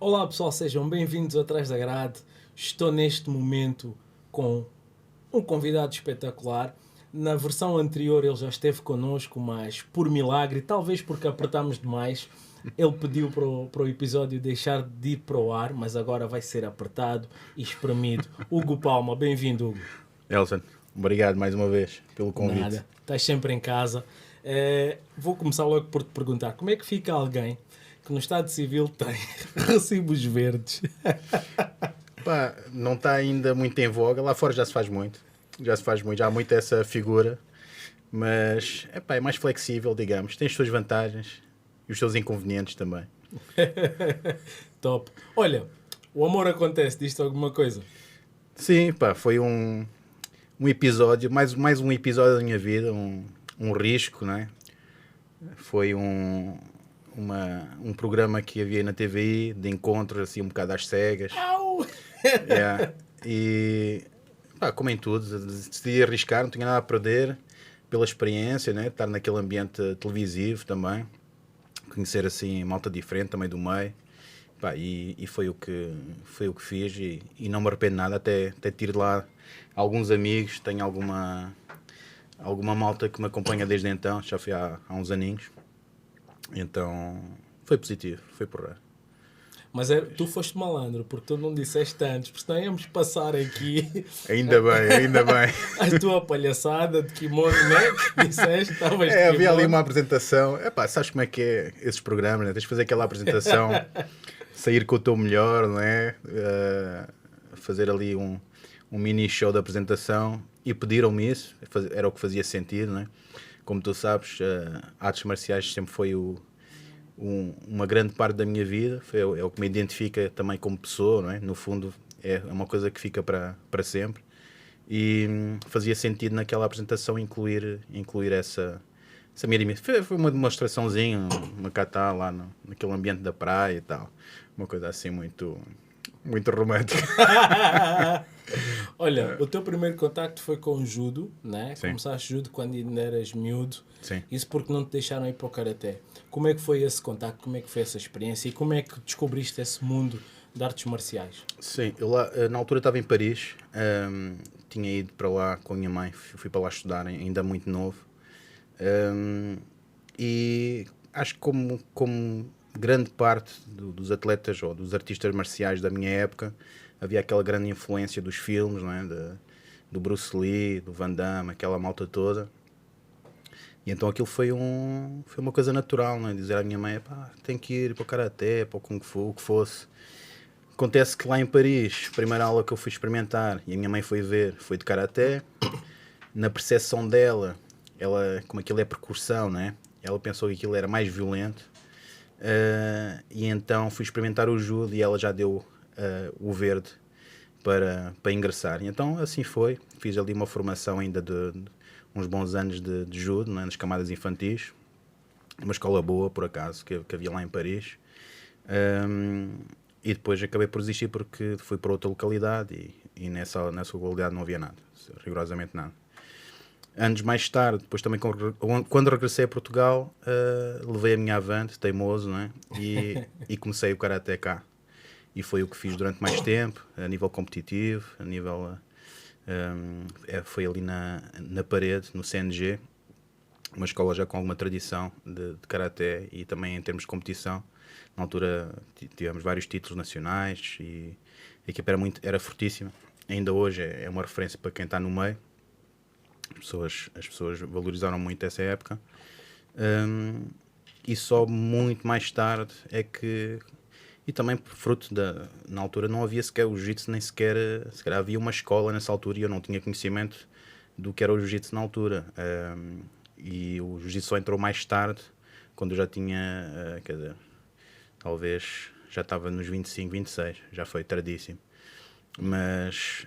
Olá pessoal, sejam bem-vindos ao Atrás da Grade. Estou neste momento com um convidado espetacular. Na versão anterior ele já esteve connosco, mas por milagre, talvez porque apertámos demais, ele pediu para o episódio deixar de ir para o ar, mas agora vai ser apertado e espremido. Hugo Palma, bem-vindo, Hugo. Elson, obrigado mais uma vez pelo convite. Nada, estás sempre em casa. Vou começar logo por te perguntar, como é que fica alguém que no Estado Civil tem recibos verdes? Pá, não está ainda muito em voga, lá fora já se faz muito. Já há muito essa figura, mas é mais flexível, digamos. Tem as suas vantagens e os seus inconvenientes também. Top. Olha, o amor acontece, diz-te alguma coisa? Sim, pá, foi um episódio, mais um episódio da minha vida, um risco, não é? Foi um programa que havia na TVI de encontros assim um bocado às cegas. Au! Yeah. E pá, como em tudo, decidi arriscar, não tinha nada a perder pela experiência, né? Estar naquele ambiente televisivo também, conhecer assim malta diferente também do meio. Pá, e foi o que fiz e não me arrependo nada, até tiro lá alguns amigos, tenho alguma malta que me acompanha desde então, já foi há uns aninhos. Então foi positivo, foi porra. Mas tu foste malandro, porque tu não disseste antes, porque senão íamos passar aqui Ainda bem, ainda bem. a tua palhaçada de kimono, né? Que disseste, estavas de Havia ali kimono. uma apresentação. Epá, sabes como é que é esses programas, né? Tens de fazer aquela apresentação, sair com o teu melhor, não é? Fazer ali um mini show de apresentação e pediram-me isso. Era o que fazia sentido, não é? Como tu sabes, artes marciais sempre foi uma grande parte da minha vida. É o que me identifica também como pessoa, não é? No fundo, é uma coisa que fica para sempre. E fazia sentido naquela apresentação incluir essa minha dimensão. Foi uma demonstraçãozinha, uma catá lá naquele ambiente da praia e tal. Uma coisa assim muito romântica. Olha, o teu primeiro contacto foi com o judo, né? Sim, Começaste judo quando ainda eras miúdo. sim. Isso porque não te deixaram ir para o karaté. Como é que foi esse contacto? Como é que foi essa experiência? E como é que descobriste esse mundo de artes marciais? Sim, eu lá, na altura estava em Paris, tinha ido para lá com a minha mãe, fui para lá estudar ainda muito novo. E acho que como grande parte dos atletas ou dos artistas marciais da minha época, havia aquela grande influência dos filmes, não é? Do Bruce Lee, do Van Damme, aquela malta toda. E então aquilo foi uma coisa natural, não é? Dizer à minha mãe, pá, tem que ir para o karaté, para o Kung Fu, o que fosse. Acontece que lá em Paris, a primeira aula que eu fui experimentar e a minha mãe foi ver foi de karaté. Na percepção dela, ela, como aquilo é percussão, né? Ela pensou que aquilo era mais violento. E então fui experimentar o judo e ela já deu o verde para ingressar. E então assim foi. Fiz ali uma formação ainda de uns bons anos de judo, né? Nas camadas infantis. Uma escola boa, por acaso, que havia lá em Paris. E depois acabei por desistir porque fui para outra localidade e nessa localidade não havia nada, rigorosamente nada. Anos mais tarde, depois também quando regressei a Portugal, levei a minha avante, teimoso, não é? E comecei o Karaté cá. E foi o que fiz durante mais tempo, a nível competitivo, a nível... foi ali na parede, no CNG, uma escola já com alguma tradição de Karaté e também em termos de competição. Na altura tivemos vários títulos nacionais e a equipa era fortíssima. Ainda hoje é uma referência para quem está no meio. As pessoas valorizaram muito essa época. E só muito mais tarde é que... E também fruto na altura não havia sequer o jiu-jitsu, nem sequer havia uma escola nessa altura e eu não tinha conhecimento do que era o jiu-jitsu na altura. E o jiu-jitsu só entrou mais tarde, quando eu já tinha, quer dizer, talvez já estava nos 25, 26, já foi tardíssimo. Mas,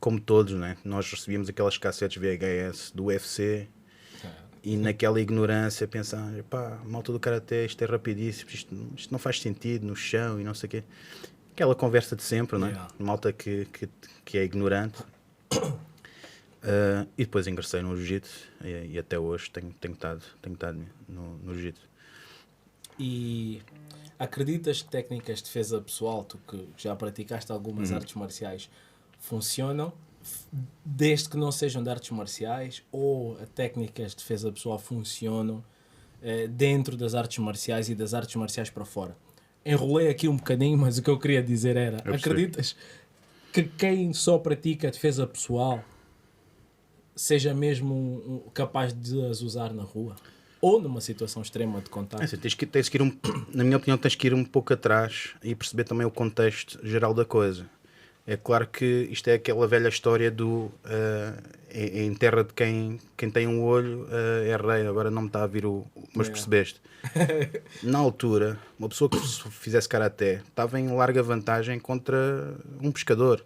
como todos, né, nós recebíamos aquelas cassetes VHS do UFC e naquela ignorância pensar, pá, malta do karaté, isto é rapidíssimo, isto não faz sentido no chão e não sei o quê. Aquela conversa de sempre, né? Yeah. Malta que é ignorante. E depois ingressei no jiu-jitsu e até hoje tenho estado no jiu-jitsu. E Acreditas que técnicas de defesa pessoal, tu que já praticaste algumas artes marciais, funcionam desde que não sejam de artes marciais, ou as técnicas de defesa pessoal funcionam dentro das artes marciais e das artes marciais para fora? Enrolei aqui um bocadinho, mas o que eu queria dizer era, Eu percebi. acreditas que quem só pratica defesa pessoal seja mesmo capaz de as usar na rua? Ou numa situação extrema de É contato? assim, tens que ir na minha opinião, tens que ir um pouco atrás e perceber também o contexto geral da coisa. É claro que isto é aquela velha história do em terra de quem tem um olho é rei, agora não me está a vir mas Yeah. percebeste. Na altura, uma pessoa que fizesse karaté estava em larga vantagem contra um pescador,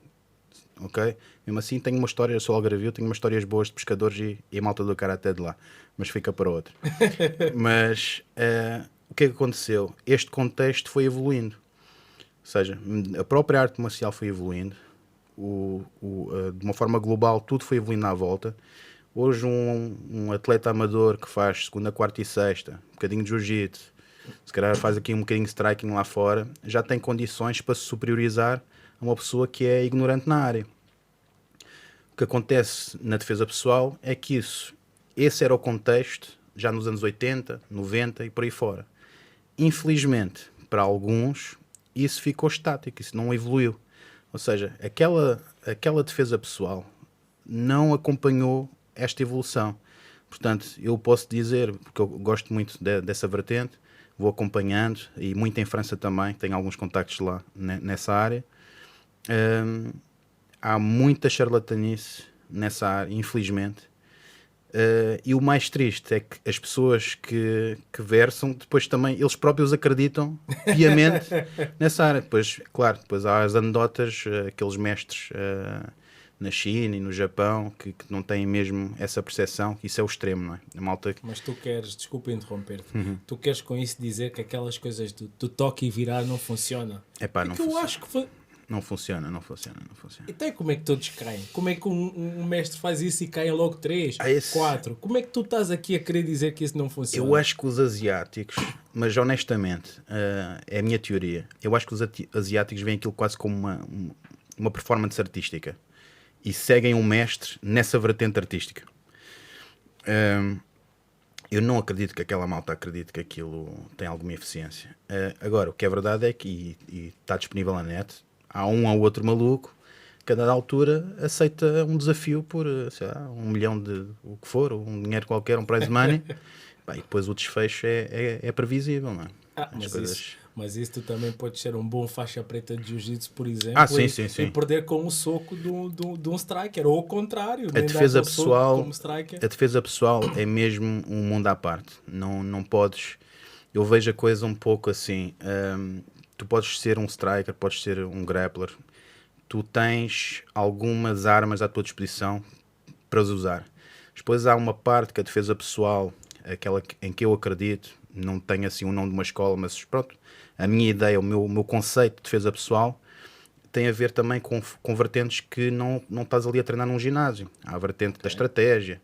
ok? Mesmo assim tenho uma história, eu sou algarvio, tenho umas histórias boas de pescadores e a malta do karaté de lá, mas fica para outro. Mas o que é que aconteceu? Este contexto foi evoluindo. Ou seja, a própria arte marcial foi evoluindo, de uma forma global, tudo foi evoluindo à volta. Hoje, um atleta amador que faz segunda, quarta e sexta, um bocadinho de jiu-jitsu, se calhar faz aqui um bocadinho de striking lá fora, já tem condições para se superiorizar a uma pessoa que é ignorante na área. O que acontece na defesa pessoal é que esse era o contexto já nos anos 80, 90 e por aí fora. Infelizmente, para alguns, isso ficou estático, isso não evoluiu. Ou seja, aquela defesa pessoal não acompanhou esta evolução. Portanto, eu posso dizer, porque eu gosto muito dessa vertente, vou acompanhando, e muito em França também, tenho alguns contactos lá nessa área. Há muita charlatanice nessa área, infelizmente. E o mais triste é que as pessoas que versam, depois também, eles próprios acreditam piamente nessa área. Depois, claro, depois há as anedotas, aqueles mestres na China e no Japão que não têm mesmo essa percepção. Isso é o extremo, não é? A malta... Mas tu queres, desculpa interromper-te, tu queres com isso dizer que aquelas coisas do toque e virar não funcionam? Epá, É não que eu funciona. acho que... Não funciona. Então como é que todos caem? Como é que um mestre faz isso e caem logo 3, 4? Como é que tu estás aqui a querer dizer que isso não funciona? Eu acho que os asiáticos, mas honestamente, é a minha teoria, eu acho que os asiáticos veem aquilo quase como uma performance artística e seguem um mestre nessa vertente artística. Eu não acredito que aquela malta acredite que aquilo tem alguma eficiência. Agora, o que é verdade é que, e está disponível na net, há um ou outro maluco que a dada altura aceita um desafio por, sei lá, 1 milhão de o que for, um dinheiro qualquer, um prize money, e depois o desfecho é previsível, não é? Mas isso tu também podes ser um bom faixa preta de jiu-jitsu, por exemplo, Sim. e perder com o soco de um striker, ou ao contrário, A nem defesa dar soco pessoal, como striker. a defesa pessoal é mesmo um mundo à parte. Não podes... Eu vejo a coisa um pouco assim. Tu podes ser um striker, podes ser um grappler. Tu tens algumas armas à tua disposição para as usar. Depois há uma parte que a defesa pessoal, aquela em que eu acredito, não tenho assim o nome de uma escola, mas pronto, a minha ideia, o meu conceito de defesa pessoal tem a ver também com vertentes que não estás ali a treinar num ginásio. Há a vertente da estratégia,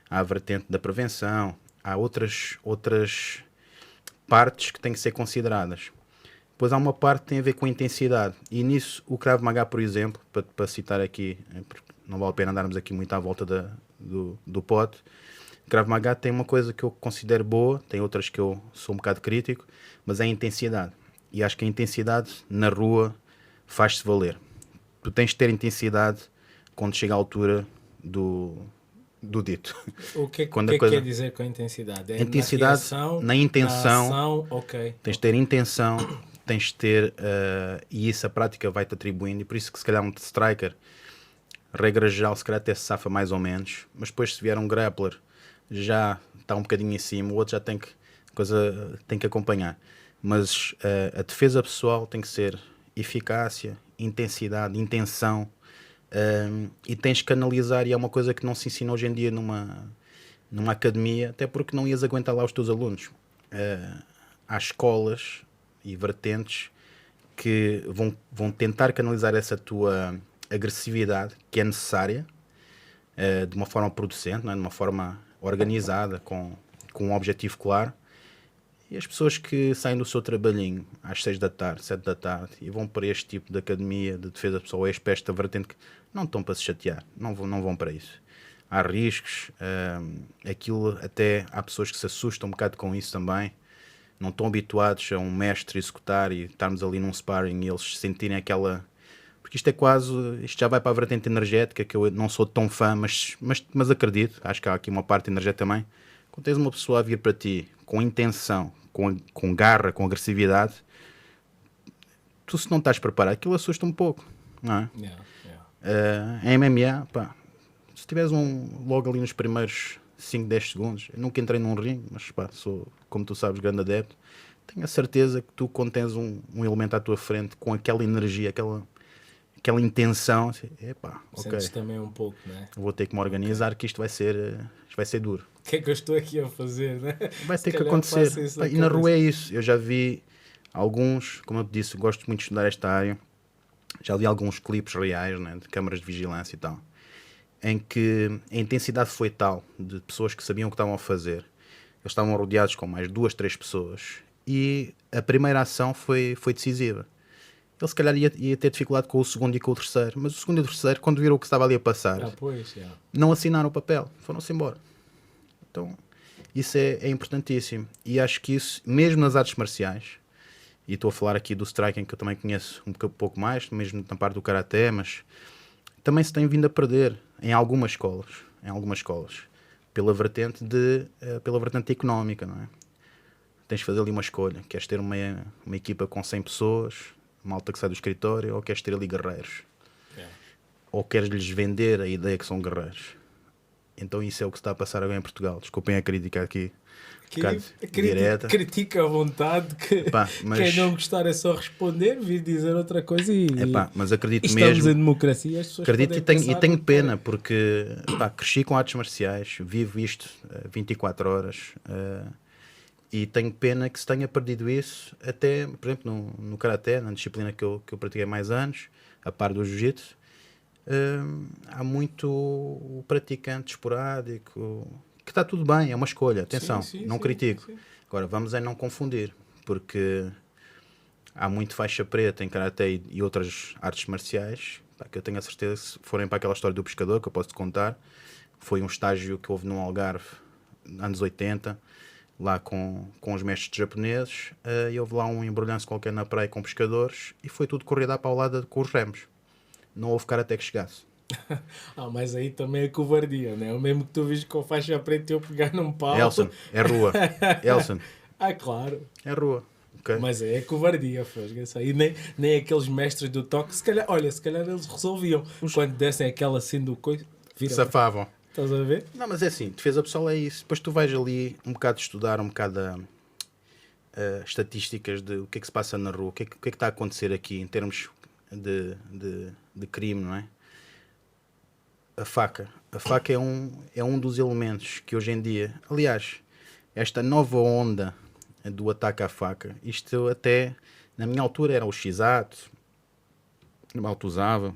há a vertente da prevenção, há outras partes que têm que ser consideradas. Depois há uma parte que tem a ver com a intensidade. E nisso, o Krav Maga, por exemplo, para citar aqui, porque não vale a pena andarmos aqui muito à volta do pote, o Krav Maga tem uma coisa que eu considero boa, tem outras que eu sou um bocado crítico, mas é a intensidade. E acho que a intensidade na rua faz-se valer. Tu tens de ter intensidade quando chega à altura do dito. O que Quando quer dizer com a intensidade? É intensidade, na reação, na intenção, na ação, ok. tens de ter intenção, tens de ter, e isso a prática vai-te atribuindo, e por isso que se calhar um striker, regra geral, se calhar até se safa mais ou menos, mas depois se vier um grappler, já está um bocadinho em cima, o outro já tem que acompanhar. Mas a defesa pessoal tem que ser eficácia, intensidade, intenção, e tens que analisar, e é uma coisa que não se ensina hoje em dia numa academia, até porque não ias aguentar lá os teus alunos. Há escolas e vertentes que vão tentar canalizar essa tua agressividade, que é necessária, de uma forma producente, não é? De uma forma organizada, com um objetivo claro, E as pessoas que saem do seu trabalhinho às 6 da tarde, 7 da tarde e vão para este tipo de academia de defesa pessoal, ou para esta vertente, que não estão para se chatear, não vão para isso. Há riscos, aquilo até há pessoas que se assustam um bocado com isso também, não estão habituados a um mestre executar e estarmos ali num sparring e eles sentirem aquela... Porque isto é quase, isto já vai para a vertente energética, que eu não sou tão fã, mas acredito, acho que há aqui uma parte energética também. Quando tens uma pessoa a vir para ti com intenção, com garra, com agressividade, tu se não estás preparado, aquilo assusta um pouco, não é? Em MMA, pá, se tiveres logo ali nos primeiros 5, 10 segundos, eu nunca entrei num ringue, mas pá, sou, como tu sabes, grande adepto, tenho a certeza que tu, quando tens um elemento à tua frente com aquela energia, aquela intenção, assim, epá, Sentes ok, também um pouco, não é? vou ter que me organizar, que isto vai ser duro. O que é que eu estou aqui a fazer, né? Vai Se ter que calhar acontecer. faço isso Pá, na e na rua cabeça. é isso. Eu já vi alguns, como eu te disse, gosto muito de estudar esta área. Já vi alguns clipes reais, né, de câmaras de vigilância e tal, em que a intensidade foi tal de pessoas que sabiam o que estavam a fazer. Eles estavam rodeados com mais 2, 3 pessoas e a primeira ação foi decisiva. Ele se calhar ia ter dificuldade com o segundo e com o terceiro, mas o segundo e o terceiro, quando viram o que estava ali a passar, Pois, já. não assinaram o papel, foram-se embora. Então, isso é importantíssimo. E acho que isso, mesmo nas artes marciais, e estou a falar aqui do striking, que eu também conheço um pouco mais, mesmo na parte do karaté, mas também se tem vindo a perder em algumas escolas, pela vertente económica, não é? Tens de fazer ali uma escolha. Queres ter uma equipa com 100 pessoas, malta que sai do escritório, ou queres ter ali guerreiros? Ou queres lhes vender a ideia que são guerreiros? Então isso é o que se está a passar agora em Portugal. Desculpem a crítica aqui. Direta. Critica à vontade, que Epá, mas, quem não gostar é só responder, vir dizer outra coisa mas acredito estamos mesmo. em democracia, as pessoas Acredito podem e pensar tenho no que pena, porque cresci com artes marciais, vivo isto 24 horas e tenho pena que se tenha perdido isso, até, por exemplo, no karaté, na disciplina que eu pratiquei mais anos, a par do jiu-jitsu. Há muito praticante esporádico, que está tudo bem, é uma escolha, atenção, não critico. Sim. Agora, vamos não confundir, porque há muito faixa preta em karaté e outras artes marciais, que eu tenho a certeza, se forem para aquela história do pescador, que eu posso te contar, foi um estágio que houve no Algarve, anos 80, lá com os mestres japoneses, e houve lá um embrulhanço qualquer na praia com pescadores, e foi tudo corrida à paulada com os remos. Não houve karaté que chegasse. Mas aí também é covardia, né? O mesmo que tu viste com faixa preta e eu pegar num pau. Elson, é rua. Elson, Claro. é rua. Okay. Mas é covardia, Fosga. Aí nem aqueles mestres do toque, se calhar eles resolviam. Quando dessem aquela assim do coisa, safavam. Estás a ver? Não, mas é assim, defesa pessoal é isso. Depois tu vais ali um bocado estudar, um bocado estatísticas de o que é que se passa na rua, o que é que está a acontecer aqui em termos de crime, não é? A faca é um dos elementos que hoje em dia, aliás, esta nova onda do ataque à faca, isto até na minha altura era o X-Ato, malta usava.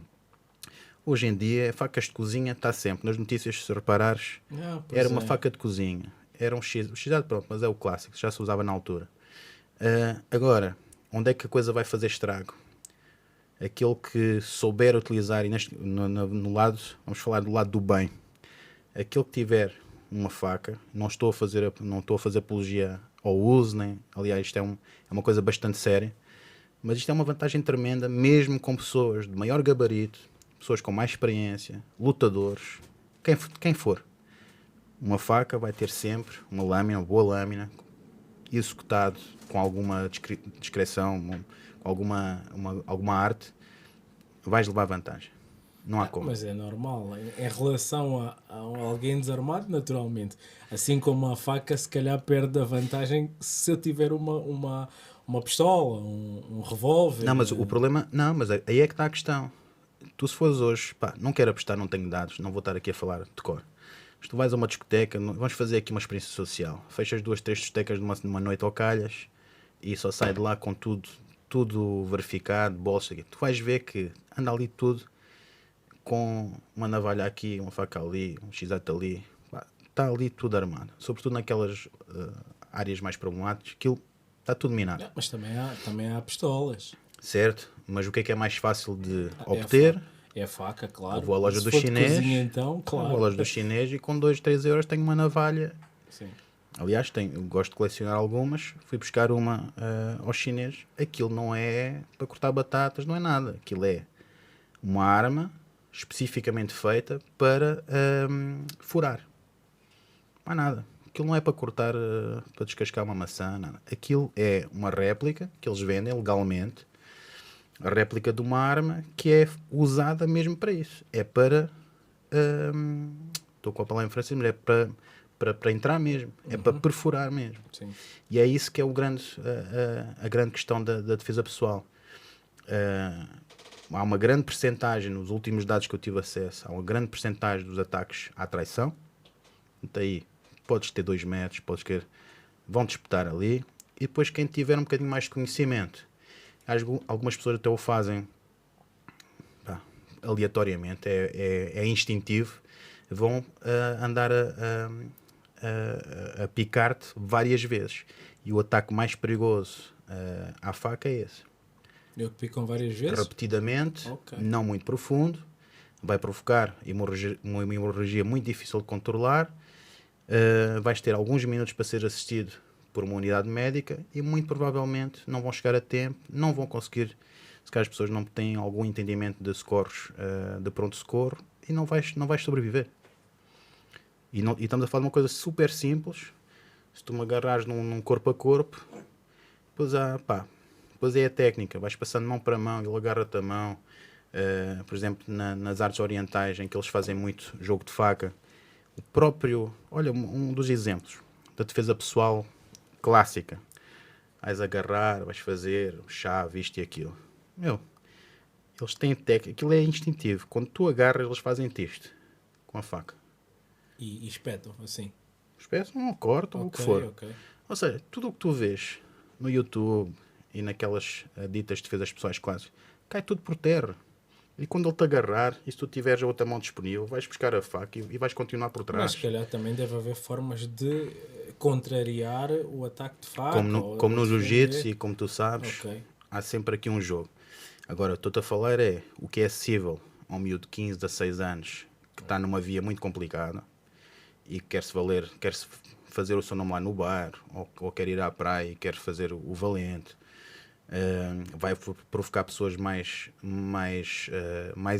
Hoje em dia, facas de cozinha está sempre nas notícias, se reparares, era uma faca de cozinha, era um X, o X-Ato, pronto, mas é o clássico, já se usava na altura. Agora, onde é que a coisa vai fazer estrago? Aquele que souber utilizar, e no lado, vamos falar do lado do bem, aquele que tiver uma faca, não estou a fazer apologia ao uso, nem, aliás, isto é uma coisa bastante séria, mas isto é uma vantagem tremenda, mesmo com pessoas de maior gabarito, pessoas com mais experiência, lutadores, quem for. Uma faca vai ter sempre uma lâmina, uma boa lâmina, executado com alguma discreção, com alguma arte, vais levar vantagem. Não há como. Mas é normal. Em relação a alguém desarmado, naturalmente. Assim como a faca, se calhar perde a vantagem se eu tiver uma pistola, um revólver. Não, mas o problema... Não, mas aí é que está a questão. Tu, se fores hoje... não quero apostar, não tenho dados, não vou estar aqui a falar de cor. Mas tu vais a uma discoteca, vamos fazer aqui uma experiência social. Fechas 2, 3 discotecas numa noite ao calhas e só sai de lá com tudo verificado, bolsa. Tu vais ver que anda ali tudo com uma navalha aqui, uma faca ali, um x-ato ali. Está ali tudo armado. Sobretudo naquelas áreas mais problemáticas, aquilo está tudo minado. Mas também há pistolas. Certo? Mas o que é mais fácil de É obter? É a faca, claro. Eu vou à loja Se do for de chinês, cozinha, então, claro. vou à loja do chinês e com 2, 3 euros tenho uma navalha. Sim. Aliás, eu gosto de colecionar algumas. Fui buscar uma ao chinês. Aquilo não é para cortar batatas, não é nada. Aquilo é uma arma especificamente feita para furar. Não há nada. Aquilo não é para cortar, para descascar uma maçã, nada. Aquilo é uma réplica que eles vendem legalmente. A réplica de uma arma que é usada mesmo para isso. É para... estou com a palavra em francês, mas é para entrar mesmo. É para perfurar mesmo. Sim. E é isso que é a grande questão da defesa pessoal. Há uma grande percentagem, nos últimos dados que eu tive acesso, há uma grande percentagem dos ataques à traição. Então aí, podes ter 2 metros, vão disputar ali. E depois quem tiver um bocadinho mais de conhecimento, algumas pessoas até o fazem aleatoriamente, é instintivo, vão andar a picar-te várias vezes. E o ataque mais perigoso à faca é esse. Eu que picam várias vezes? Repetidamente, não muito profundo, vai provocar uma hemorragia muito difícil de controlar, vais ter alguns minutos para ser assistido por uma unidade médica e muito provavelmente não vão chegar a tempo, não vão conseguir, se calhar as pessoas não têm algum entendimento de socorros, de pronto-socorro, e não vais sobreviver. E estamos a falar de uma coisa super simples. Se tu me agarrares num corpo a corpo, depois é a técnica, vais passando mão para mão, ele agarra-te a mão. Por exemplo, nas artes orientais, em que eles fazem muito jogo de faca, o próprio, olha, um dos exemplos da defesa pessoal clássica, vais agarrar, vais fazer chave, isto e aquilo. Eles têm técnica, aquilo é instintivo. Quando tu agarras, eles fazem-te isto com a faca. E espetam, assim. Espetam ou cortam, o que for. Okay. Ou seja, tudo o que tu vês no YouTube e naquelas ditas defesas pessoais clássicas, cai tudo por terra. E quando ele te agarrar, e se tu tiveres a outra mão disponível, vais buscar a faca e vais continuar por trás. Mas se calhar também deve haver formas de contrariar o ataque de faca. Como no jiu-jitsu e como tu sabes, há sempre aqui um jogo. Agora, estou-te a falar o que é acessível a um miúdo de 15, 16 anos, que está numa via muito complicada e quer-se fazer o seu nome lá no bar, ou quer ir à praia e quer fazer o valente. Vai provocar pessoas mais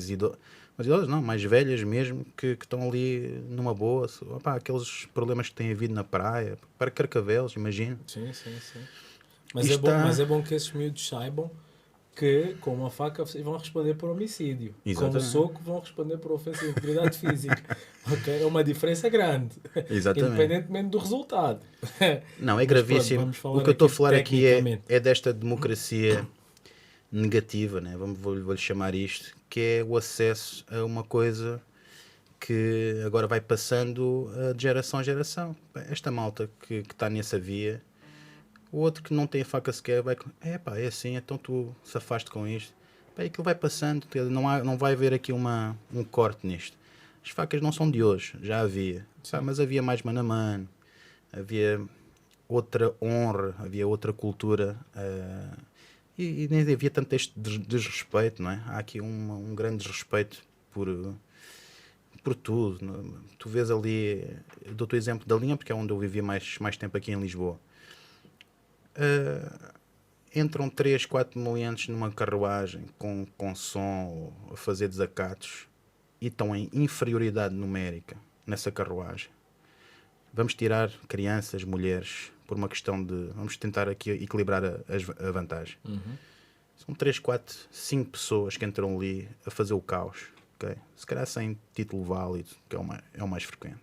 idosas, não, mais velhas mesmo, que estão ali numa boa. Aqueles problemas que têm havido na praia, para Carcavelos, imagina. Sim. Mas é bom que esses miúdos saibam que com uma faca vão responder por homicídio. Exatamente. Com um soco vão responder por ofensa de integridade física. É uma diferença grande. Exatamente. Independentemente do resultado. Não, é gravíssimo. O que eu estou a falar aqui é desta democracia negativa, né? Vou-lhe chamar isto, que é o acesso a uma coisa que agora vai passando de geração a geração. Esta malta que está nessa via, o outro que não tem a faca sequer vai... É assim, então tu safaste com isto. Aquilo vai passando, não vai haver aqui um corte nisto. As facas não são de hoje, já havia. Mas havia mais mano a mano, havia outra honra, havia outra cultura. E nem havia tanto este desrespeito, não é? Há aqui um grande desrespeito por tudo. Tu vês ali, eu dou-te o exemplo da linha, porque é onde eu vivia mais tempo aqui em Lisboa. Entram 3, 4 meliantes numa carruagem com som, a fazer desacatos, e estão em inferioridade numérica nessa carruagem. Vamos tirar crianças, mulheres, por uma questão de... Vamos tentar aqui equilibrar a vantagem. São 3, 4, 5 pessoas que entram ali a fazer o caos. Okay? Se calhar sem título válido, que é o mais frequente.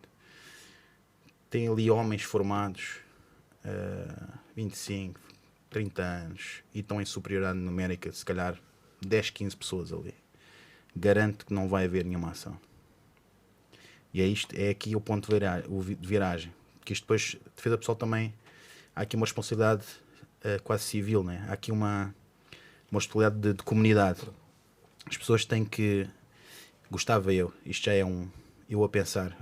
Tem ali homens formados... 25, 30 anos, e estão em superioridade numérica, se calhar 10, 15 pessoas ali. Garanto que não vai haver nenhuma ação. E é aqui o ponto de viragem. Que isto depois, defesa pessoal também, há aqui uma responsabilidade quase civil, né? Há aqui uma responsabilidade de comunidade. As pessoas têm que... isto já é eu a pensar...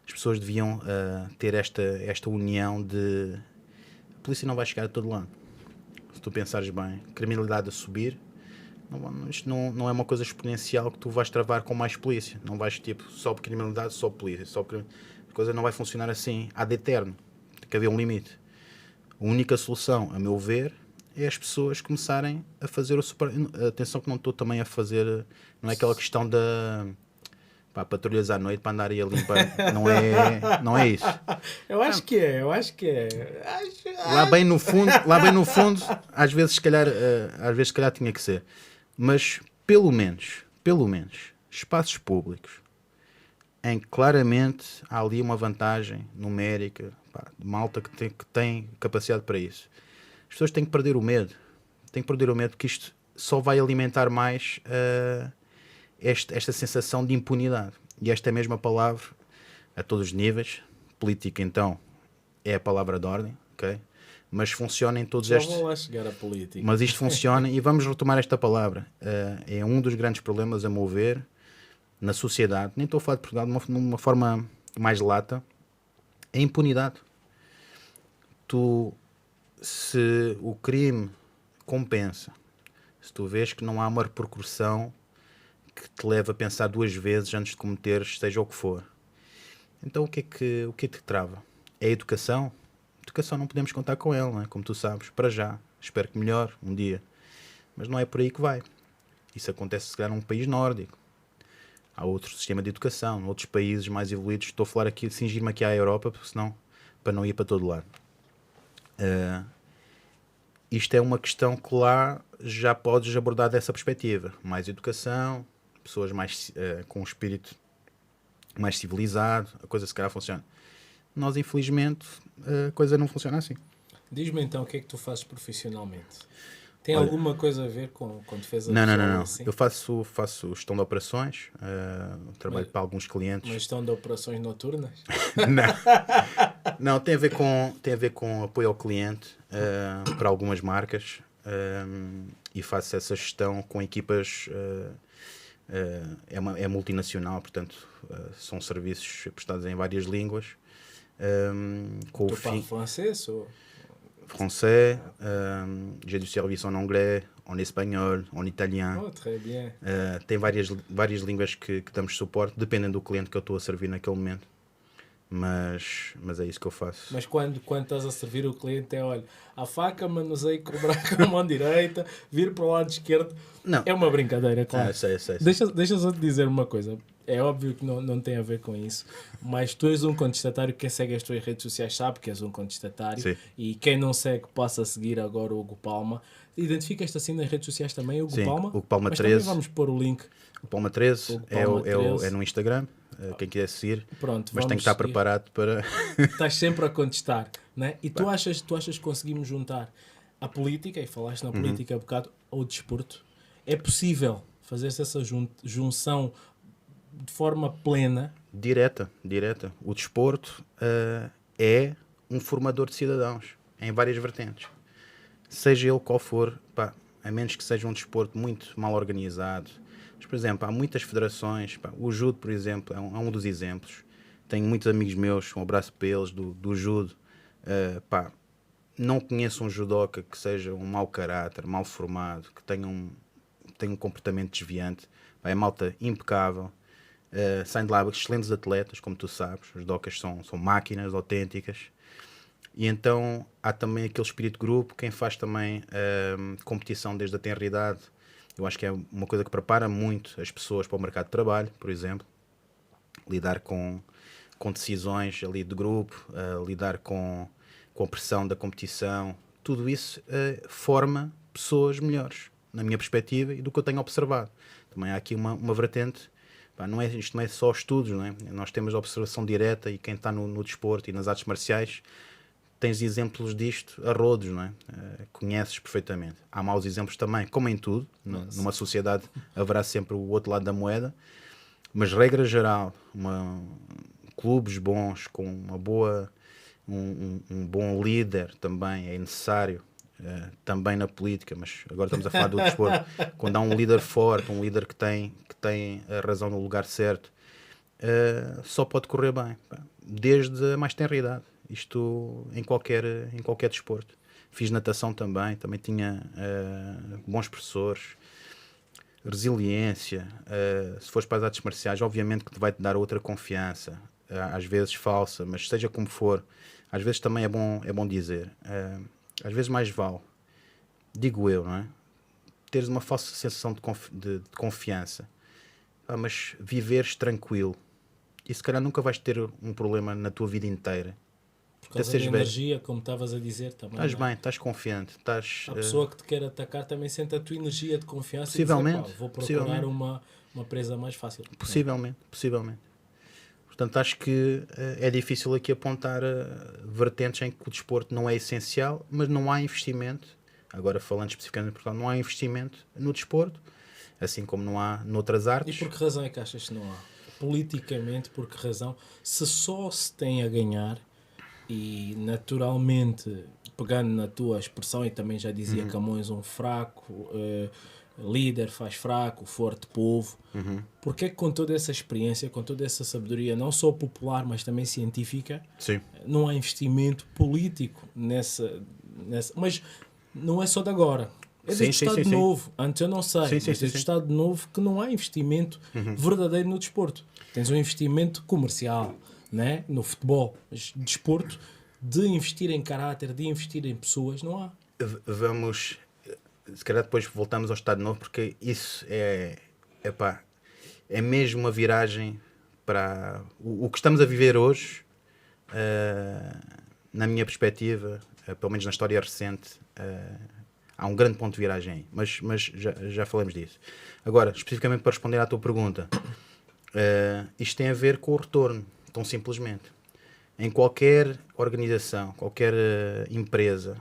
As pessoas deviam ter esta união de a polícia não vai chegar a todo lado. Se tu pensares bem, criminalidade a subir, isto não é uma coisa exponencial que tu vais travar com mais polícia. Não vais tipo, só por criminalidade, só polícia. A coisa não vai funcionar assim ad eterno. Tem que haver um limite. A única solução, a meu ver, é as pessoas começarem a fazer o super... Atenção que não estou também a fazer... Não é aquela questão da... patrulhas à noite para andar aí a limpar. Não é isso. Eu acho que é. Lá bem no fundo, às vezes se calhar tinha que ser. Mas pelo menos, espaços públicos em que claramente há ali uma vantagem numérica, de malta que tem capacidade para isso. As pessoas têm que perder o medo. Porque isto só vai alimentar mais esta sensação de impunidade. E esta é a mesma palavra a todos os níveis. Política, então, é a palavra de ordem, ok? Mas funciona em todos estes... Já vou lá chegar à política. Mas isto funciona, e vamos retomar esta palavra. É um dos grandes problemas, a meu ver, na sociedade. Nem estou a falar de Portugal de uma forma mais lata. É a impunidade. Se o crime compensa, se tu vês que não há uma repercussão que te leva a pensar duas vezes antes de cometeres, seja o que for. Então o que é que te trava? É a educação? A educação não podemos contar com ela, não é? Como tu sabes, para já. Espero que melhore um dia. Mas não é por aí que vai. Isso acontece se calhar num país nórdico. Há outro sistema de educação, outros países mais evoluídos. Estou a falar aqui, cingir-me aqui à Europa, senão, para não ir para todo lado. Isto é uma questão que lá já podes abordar dessa perspectiva. Mais educação, pessoas mais com um espírito mais civilizado, a coisa se calhar funciona. Nós, infelizmente, a coisa não funciona assim. Diz-me então o que é que tu fazes profissionalmente? Tem alguma coisa a ver com defesa não. pessoal? Assim? Eu faço gestão de operações, trabalho para alguns clientes. Uma gestão de operações noturnas? Não, tem a ver com apoio ao cliente para algumas marcas e faço essa gestão com equipas. É multinacional, portanto são serviços prestados em várias línguas. Tu falas francês ou... Français, j'ai du service en anglais, en espanhol, en italien. Oh, très bien. Tem várias línguas que damos suporte, dependendo do cliente que eu estou a servir naquele momento. Mas é isso que eu faço. Mas quando estás a servir o cliente olha, a faca manusei cobrar com a mão direita, vir para o lado esquerdo. Não. É uma brincadeira, claro. Sei. Deixa só te dizer uma coisa. É óbvio que não tem a ver com isso, mas tu és um contestatário. Quem segue as tuas redes sociais sabe que és um contestatário. Sim. E quem não segue passa a seguir agora o Hugo Palma. Identificas-te assim nas redes sociais também, Hugo Sim, Palma? Hugo Palma mas 13. Também vamos pôr o link. O Palma 13 é no Instagram, quem quiser seguir. Pronto, mas tem que estar preparado para... Estás sempre a contestar, né? E tu achas que conseguimos juntar a política, e falaste na política um bocado, ao desporto? É possível fazer-se essa junção de forma plena? Direta. O desporto é um formador de cidadãos em várias vertentes. Seja ele qual for, a menos que seja um desporto muito mal organizado. Mas, por exemplo, há muitas federações, o judo, por exemplo, é um dos exemplos. Tenho muitos amigos meus, um abraço para eles, do judo. Não conheço um judoca que seja um mau caráter, mal formado, que tenha um comportamento desviante. É malta impecável. Saem de lá excelentes atletas, como tu sabes. Os judocas são máquinas autênticas. E então há também aquele espírito de grupo, quem faz também competição desde a tenra idade. Eu acho que é uma coisa que prepara muito as pessoas para o mercado de trabalho, por exemplo. Lidar com decisões ali de grupo, lidar com a pressão da competição. Tudo isso forma pessoas melhores, na minha perspectiva e do que eu tenho observado. Também há aqui uma vertente. Isto não é só estudos, não é? Nós temos a observação direta e quem está no desporto e nas artes marciais tens exemplos disto a rodos, não é? Conheces perfeitamente. Há maus exemplos também, como em tudo. Numa sociedade haverá sempre o outro lado da moeda, mas regra geral, clubes bons, com um bom líder também é necessário, também na política, mas agora estamos a falar do desporto. Quando há um líder forte, um líder que tem a razão no lugar certo, só pode correr bem, desde a mais tenra idade. Isto em qualquer desporto. Fiz natação também tinha bons professores, resiliência. Se fores para as artes marciais, obviamente que te vai-te dar outra confiança, às vezes falsa, mas seja como for, às vezes também é bom dizer. Às vezes mais vale, digo eu, não é? Teres uma falsa sensação de confiança, mas viveres tranquilo. E se calhar nunca vais ter um problema na tua vida inteira. Por causa da energia, como estavas a dizer também. Estás bem, estás confiante. A pessoa que te quer atacar também sente a tua energia de confiança possivelmente, e diz, vou procurar uma presa mais fácil. Possivelmente. Portanto, acho que é difícil aqui apontar vertentes em que o desporto não é essencial, mas não há investimento. Agora, falando especificamente de Portugal, não há investimento no desporto, assim como não há noutras artes. E por que razão é que achas que não há? Politicamente, por que razão? Se só se tem a ganhar, e naturalmente, pegando na tua expressão, e também já dizia Camões, um fraco líder faz fraco, forte povo. Porque é que com toda essa experiência, com toda essa sabedoria, não só popular, mas também científica, Sim. não há investimento político nessa... Mas não é só de agora. É desde o Estado Novo. Antes eu não sei, mas desde o Estado Novo que não há investimento verdadeiro no desporto. Tens um investimento comercial, né? No futebol, mas desporto, de investir em caráter, de investir em pessoas, não há. Vamos, se calhar depois voltamos ao Estado Novo, porque isso é mesmo uma viragem para o que estamos a viver hoje. Na minha perspectiva, pelo menos na história recente, há um grande ponto de viragem aí, mas já falamos disso. Agora, especificamente para responder à tua pergunta, isto tem a ver com o retorno, tão simplesmente. Em qualquer organização, qualquer empresa,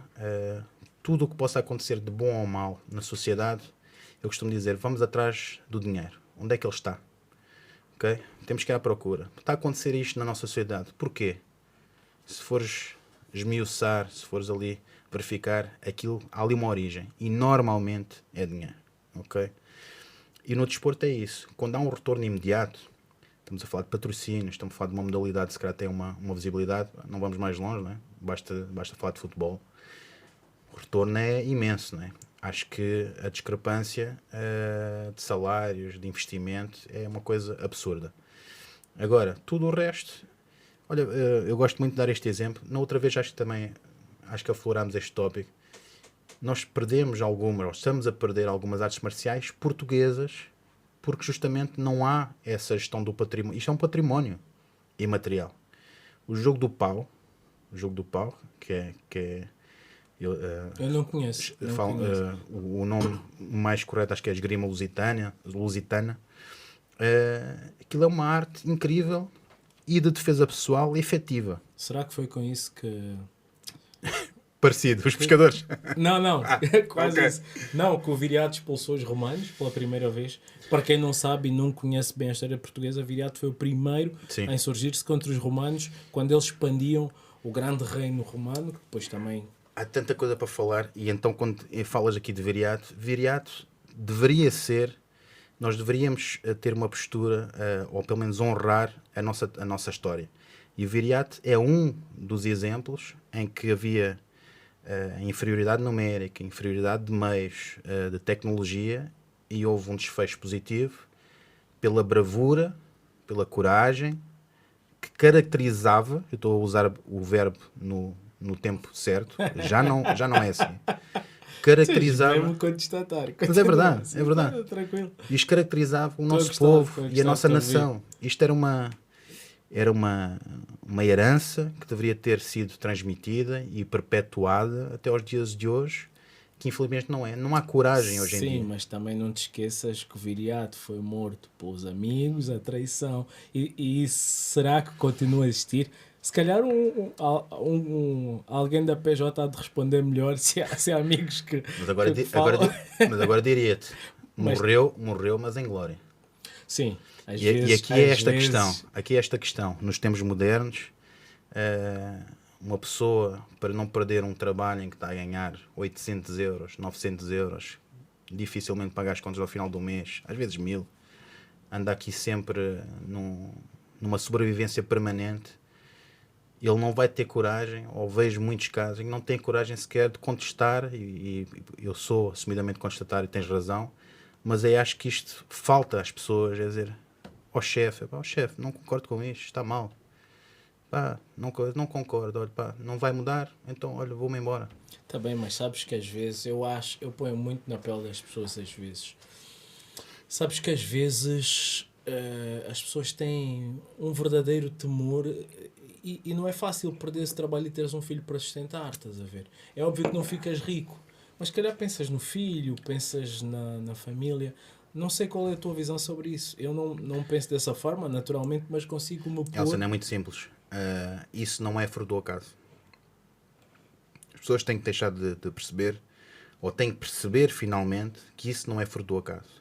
tudo o que possa acontecer de bom ou mal na sociedade, eu costumo dizer, vamos atrás do dinheiro. Onde é que ele está? Okay? Temos que ir à procura. Está a acontecer isto na nossa sociedade. Porquê? Se fores esmiuçar, se fores ali verificar, há ali uma origem. E normalmente é dinheiro. Okay? E no desporto é isso. Quando há um retorno imediato, estamos a falar de patrocínios, estamos a falar de uma modalidade que se calhar tem uma visibilidade, não vamos mais longe, não é? Basta falar de futebol. O retorno é imenso, não é? Acho que a discrepância de salários, de investimento, é uma coisa absurda. Agora, tudo o resto... Olha, eu gosto muito de dar este exemplo. Na outra vez acho que aflorámos este tópico. Nós perdemos ou estamos a perder algumas artes marciais portuguesas porque justamente não há essa gestão do património. Isto é um património imaterial. O jogo do pau, que é eu não conheço. O nome mais correto acho que é esgrima lusitana. Aquilo é uma arte incrível e de defesa pessoal efetiva. Será que foi com isso que... Parecido, os pescadores? Não, quase isso. Não, que o Viriato expulsou os romanos pela primeira vez. Para quem não sabe e não conhece bem a história portuguesa, Viriato foi o primeiro a insurgir-se contra os romanos quando eles expandiam o grande reino romano, que depois também... Há tanta coisa para falar, e então quando falas aqui de Viriato deveria ser... Nós deveríamos ter uma postura, ou pelo menos honrar a nossa história. E o Viriato é um dos exemplos em que havia inferioridade numérica, inferioridade de meios, de tecnologia, e houve um desfecho positivo pela bravura, pela coragem, que caracterizava, eu estou a usar o verbo no tempo certo, já não é assim. Caracterizava... Mas é verdade. Isto caracterizava o nosso povo e a nossa nação. Isto era uma herança que deveria ter sido transmitida e perpetuada até aos dias de hoje, que infelizmente não é. Não há coragem hoje em dia. Sim, mas também não te esqueças que o Viriato foi morto pelos amigos, a traição. E isso será que continua a existir? Se calhar alguém da PJ há de responder melhor se há amigos que... Mas agora diria-te, morreu, mas em glória. Sim. E aqui é esta questão. Nos tempos modernos, uma pessoa, para não perder um trabalho em que está a ganhar 800 euros, 900 euros, dificilmente pagar as contas ao final do mês, às vezes 1000, anda aqui sempre numa sobrevivência permanente. ele não vai ter coragem, ou vejo muitos casos em que não tem coragem sequer de contestar, e eu sou assumidamente contestatário e tens razão, mas aí acho que isto falta às pessoas, é dizer, ó chefe, não concordo com isto, está mal. Pá, não concordo, olha, pá, não vai mudar, então, olha, vou-me embora. Tá bem, mas sabes que às vezes eu ponho muito na pele das pessoas às vezes. Sabes que às vezes as pessoas têm um verdadeiro temor e não é fácil perder esse trabalho e teres um filho para sustentar, estás a ver? É óbvio que não ficas rico, mas se calhar pensas no filho, pensas na família. Não sei qual é a tua visão sobre isso. Eu não penso dessa forma, naturalmente, mas consigo me Elsa, pôr. não é muito simples. Isso não é fruto do acaso. As pessoas têm que deixar de perceber, ou têm que perceber finalmente, que isso não é fruto do acaso.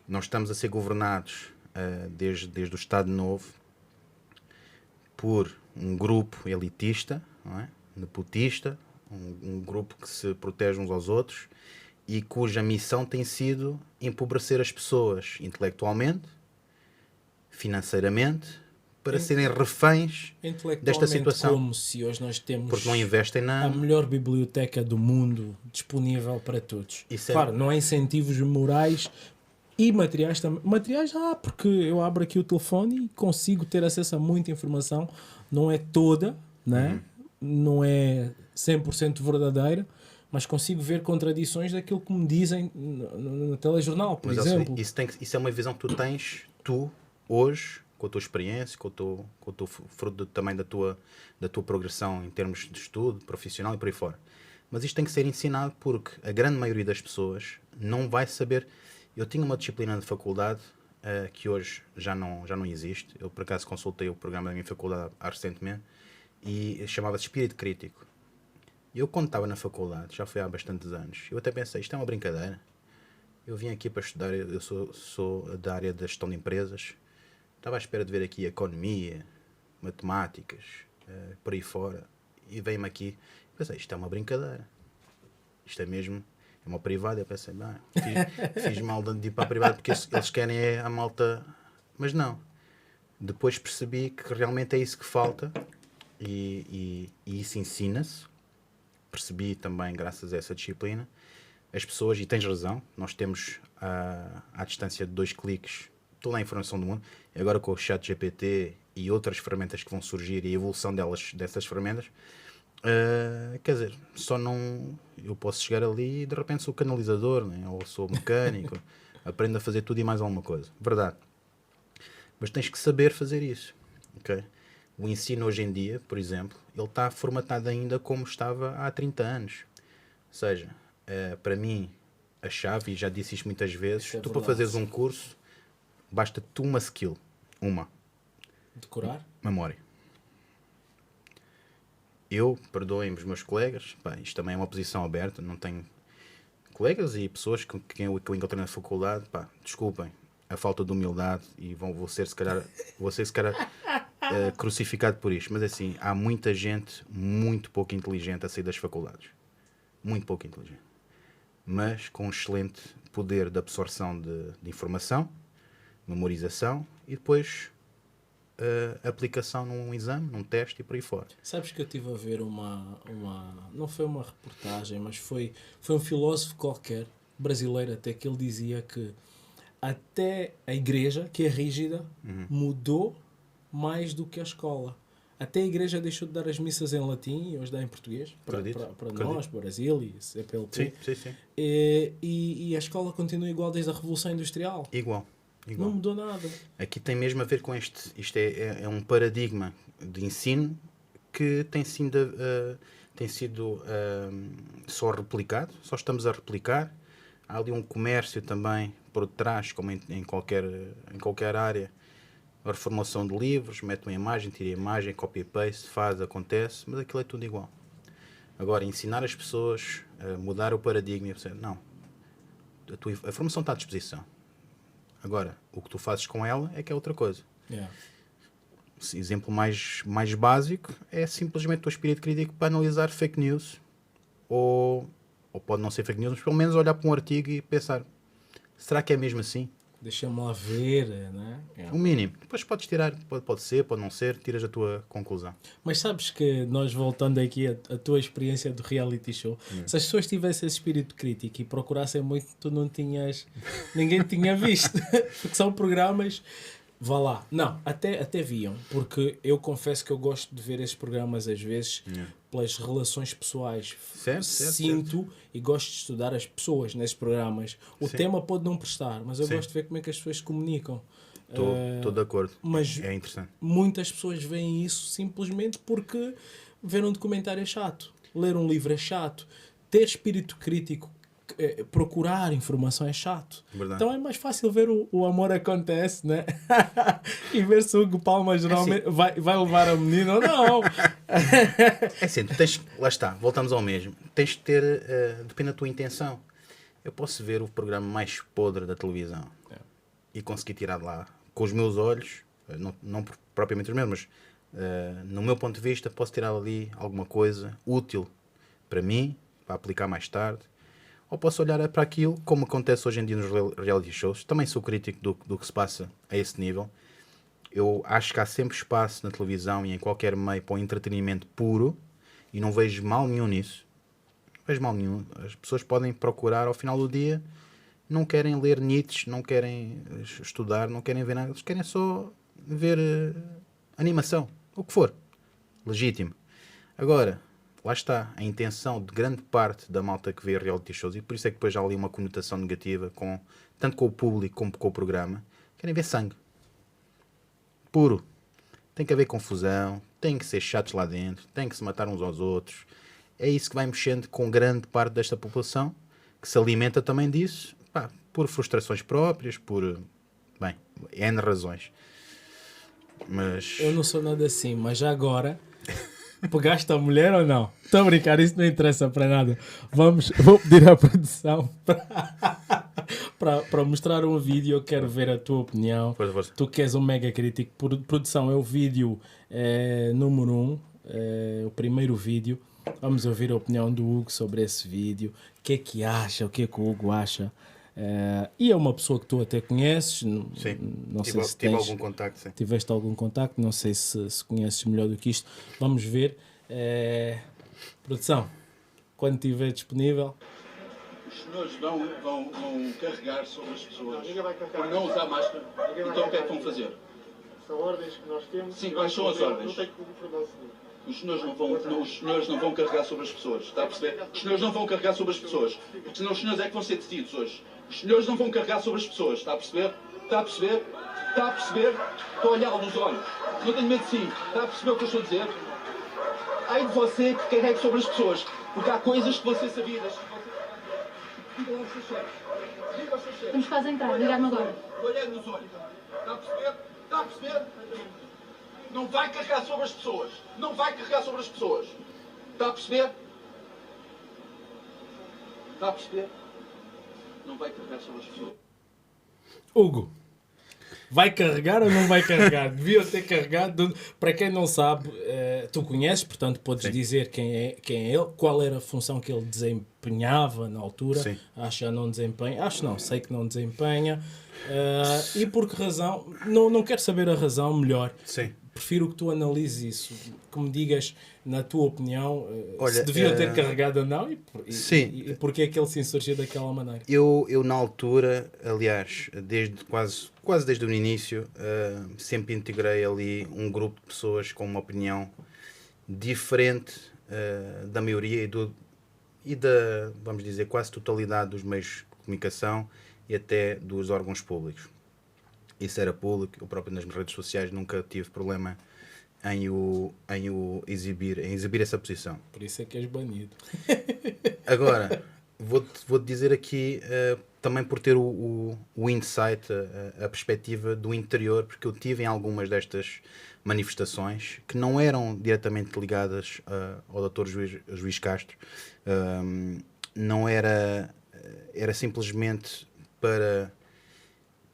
Nós estamos a ser governados desde o Estado Novo por um grupo elitista, não é? Nepotista, um grupo que se protege uns aos outros e cuja missão tem sido empobrecer as pessoas intelectualmente, financeiramente, para serem reféns desta Intelectualmente, situação. como se hoje nós temos Porque não investem a melhor biblioteca do mundo disponível para todos. Isso é- Claro, não há incentivos morais e materiais também. Materiais, porque eu abro aqui o telefone e consigo ter acesso a muita informação. Não é toda, né? Não é 100% verdadeira, mas consigo ver contradições daquilo que me dizem no telejornal, por Mas Elsa, exemplo. isso é uma visão que tu tens, hoje, com a tua experiência, com o teu fruto também da tua progressão em termos de estudo, profissional e por aí fora. Mas isto tem que ser ensinado porque a grande maioria das pessoas não vai saber. Eu tinha uma disciplina de faculdade que hoje já não existe. Eu, por acaso, consultei o programa da minha faculdade recentemente e chamava-se Espírito Crítico. Eu, quando estava na faculdade, já foi há bastantes anos, eu até pensei, isto é uma brincadeira. Eu vim aqui para estudar, eu sou da área da gestão de empresas. Estava à espera de ver aqui economia, matemáticas, por aí fora. E veio-me aqui. Pensei, isto é uma brincadeira. Isto é mesmo, é uma privada. Eu pensei, fiz mal de ir para a privada porque eles querem a malta. Mas não. Depois percebi que realmente é isso que falta e isso ensina-se. Percebi também, graças a essa disciplina, as pessoas, e tens razão, nós temos à distância de 2 cliques toda a informação do mundo, e agora com o chat GPT e outras ferramentas que vão surgir e a evolução dessas ferramentas, quer dizer, só não eu posso chegar ali e de repente sou canalizador, né? Ou sou mecânico, aprendo a fazer tudo e mais alguma coisa, verdade, mas tens que saber fazer isso, ok? O ensino hoje em dia, por exemplo, ele está formatado ainda como estava há 30 anos, ou seja, para mim a chave, e já disse isto muitas vezes, Isso é tu verdade. para fazeres um curso basta-te uma skill, Decorar? memória. Eu, perdoem-me os meus colegas, pá, isto também é uma posição aberta, não tenho colegas e pessoas que eu encontrei na faculdade, pá, desculpem a falta de humildade e vou ser se calhar crucificado por isto, mas assim, há muita gente muito pouco inteligente a sair das faculdades, muito pouco inteligente, mas com um excelente poder de absorção de informação, memorização e depois aplicação num exame, num teste e por aí fora. Sabes que eu estive a ver não foi uma reportagem, mas foi um filósofo qualquer, brasileiro até, que ele dizia que até a igreja, que é rígida, mudou mais do que a escola. Até a igreja deixou de dar as missas em latim e hoje dá em português, para nós, para o Brasil e CPLP. Sim. E a escola continua igual desde a Revolução Industrial. Igual. Não mudou nada. Aqui tem mesmo a ver com isto é um paradigma de ensino que tem sido só replicado, só estamos a replicar. Há ali um comércio também por trás, como em qualquer área. A reformulação de livros, mete uma imagem, tira a imagem, copy paste, acontece, mas aquilo é tudo igual. Agora, ensinar as pessoas a mudar o paradigma e dizer, não, a formação está à disposição. Agora, o que tu fazes com ela é que é outra coisa. Yeah. Exemplo mais básico é simplesmente o teu espírito crítico para analisar fake news, ou pode não ser fake news, mas pelo menos olhar para um artigo e pensar, será que é mesmo assim? Deixa-me lá ver, né? O mínimo. Depois podes tirar, pode ser, pode não ser, tiras a tua conclusão. Mas sabes que nós, voltando aqui à tua experiência do reality show, se as pessoas tivessem esse espírito crítico e procurassem muito, tu não tinhas... Ninguém tinha visto. Porque são programas... Vá lá. Não, até viam. Porque eu confesso que eu gosto de ver esses programas às vezes pelas relações pessoais. Certo. Sinto e gosto de estudar as pessoas nesses programas. O tema pode não prestar, mas eu gosto de ver como é que as pessoas se comunicam. Estou de acordo. Mas é interessante. muitas pessoas veem isso simplesmente porque ver um documentário é chato, ler um livro é chato, ter espírito crítico, procurar informação é chato. Verdade. Então é mais fácil ver o amor acontece, né? E ver se o Hugo Palma geralmente vai levar a menina ou não. É assim, tu tens, lá está, voltamos ao mesmo. Tens de ter, depende da tua intenção. Eu posso ver o programa mais podre da televisão e conseguir tirar de lá com os meus olhos, não propriamente os meus, mas no meu ponto de vista, posso tirar ali alguma coisa útil para mim, para aplicar mais tarde. Ou posso olhar para aquilo, como acontece hoje em dia nos reality shows. Também sou crítico do que se passa a esse nível. Eu acho que há sempre espaço na televisão e em qualquer meio para o entretenimento puro e não vejo mal nenhum nisso. Não vejo mal nenhum. As pessoas podem procurar ao final do dia, não querem ler Nietzsche, não querem estudar, não querem ver nada. Eles querem só ver animação, o que for. Legítimo. Agora, lá está, a intenção de grande parte da malta que vê reality shows, e por isso é que depois há ali uma conotação negativa, tanto com o público como com o programa, querem ver sangue. Puro. Tem que haver confusão, tem que ser chatos lá dentro, tem que se matar uns aos outros. É isso que vai mexendo com grande parte desta população, que se alimenta também disso, por frustrações próprias, por, bem, N razões. Mas... Eu não sou nada assim, mas já agora... Pegaste a mulher ou não? Estou a brincar, isso não interessa para nada. Vou pedir à produção para mostrar um vídeo. Eu quero ver a tua opinião. Força. Tu que és um mega crítico. Produção é o vídeo número 1, o primeiro vídeo. Vamos ouvir a opinião do Hugo sobre esse vídeo. O que é que acha? O que é que o Hugo acha? E é uma pessoa que tu até conheces. Sim, não sei se tens, algum contacto, sim. Tiveste algum contacto, não sei se conheces melhor do que isto. Vamos ver. Produção, quando estiver disponível. Os senhores vão carregar sobre as pessoas por não usar máscara. Então o que é que vão fazer? São ordens que nós temos. Sim, quais são as ordens? Não tem que informar o senhor. Os senhores não vão carregar sobre as pessoas, está a perceber? Os senhores não vão carregar sobre as pessoas, porque senão os senhores é que vão ser detidos hoje. Os senhores não vão carregar sobre as pessoas, está a perceber? Está a perceber? Está a perceber? Estou a olhá-lo nos olhos. Não tenho medo de si. Está a perceber o que eu estou a dizer? Ai de você que carregue sobre as pessoas, porque há coisas que vão ser sabidas. Diga aos seus chefes. Diga aos seus chefes. Vamos quase entrar, ligar-me agora. Olhando nos olhos. Está a perceber? Está a perceber? Não vai carregar sobre as pessoas. Não vai carregar sobre as pessoas. Está a perceber? Está a perceber? Não vai carregar sobre as pessoas. Hugo, vai carregar ou não vai carregar? Devia ter carregado. Para quem não sabe, tu conheces, portanto podes dizer quem é ele, qual era a função que ele desempenhava na altura. Sim. Acho que não desempenha. Acho não, sei que não desempenha. E por que razão? Não quero saber a razão melhor. Sim. Prefiro que tu analises isso, que me digas, na tua opinião, Olha, se devia ter carregado ou não sim. e porque é que ele se insurgiu daquela maneira. Eu na altura, aliás, quase desde o início, sempre integrei ali um grupo de pessoas com uma opinião diferente da maioria e da, vamos dizer, quase totalidade dos meios de comunicação e até dos órgãos públicos. Isso era público, eu próprio nas redes sociais nunca tive problema em exibir essa posição. Por isso é que és banido. Agora, vou-te dizer aqui, também por ter o insight, a perspectiva do interior, porque eu tive em algumas destas manifestações que não eram diretamente ligadas ao Dr. Juiz Castro. Não era simplesmente para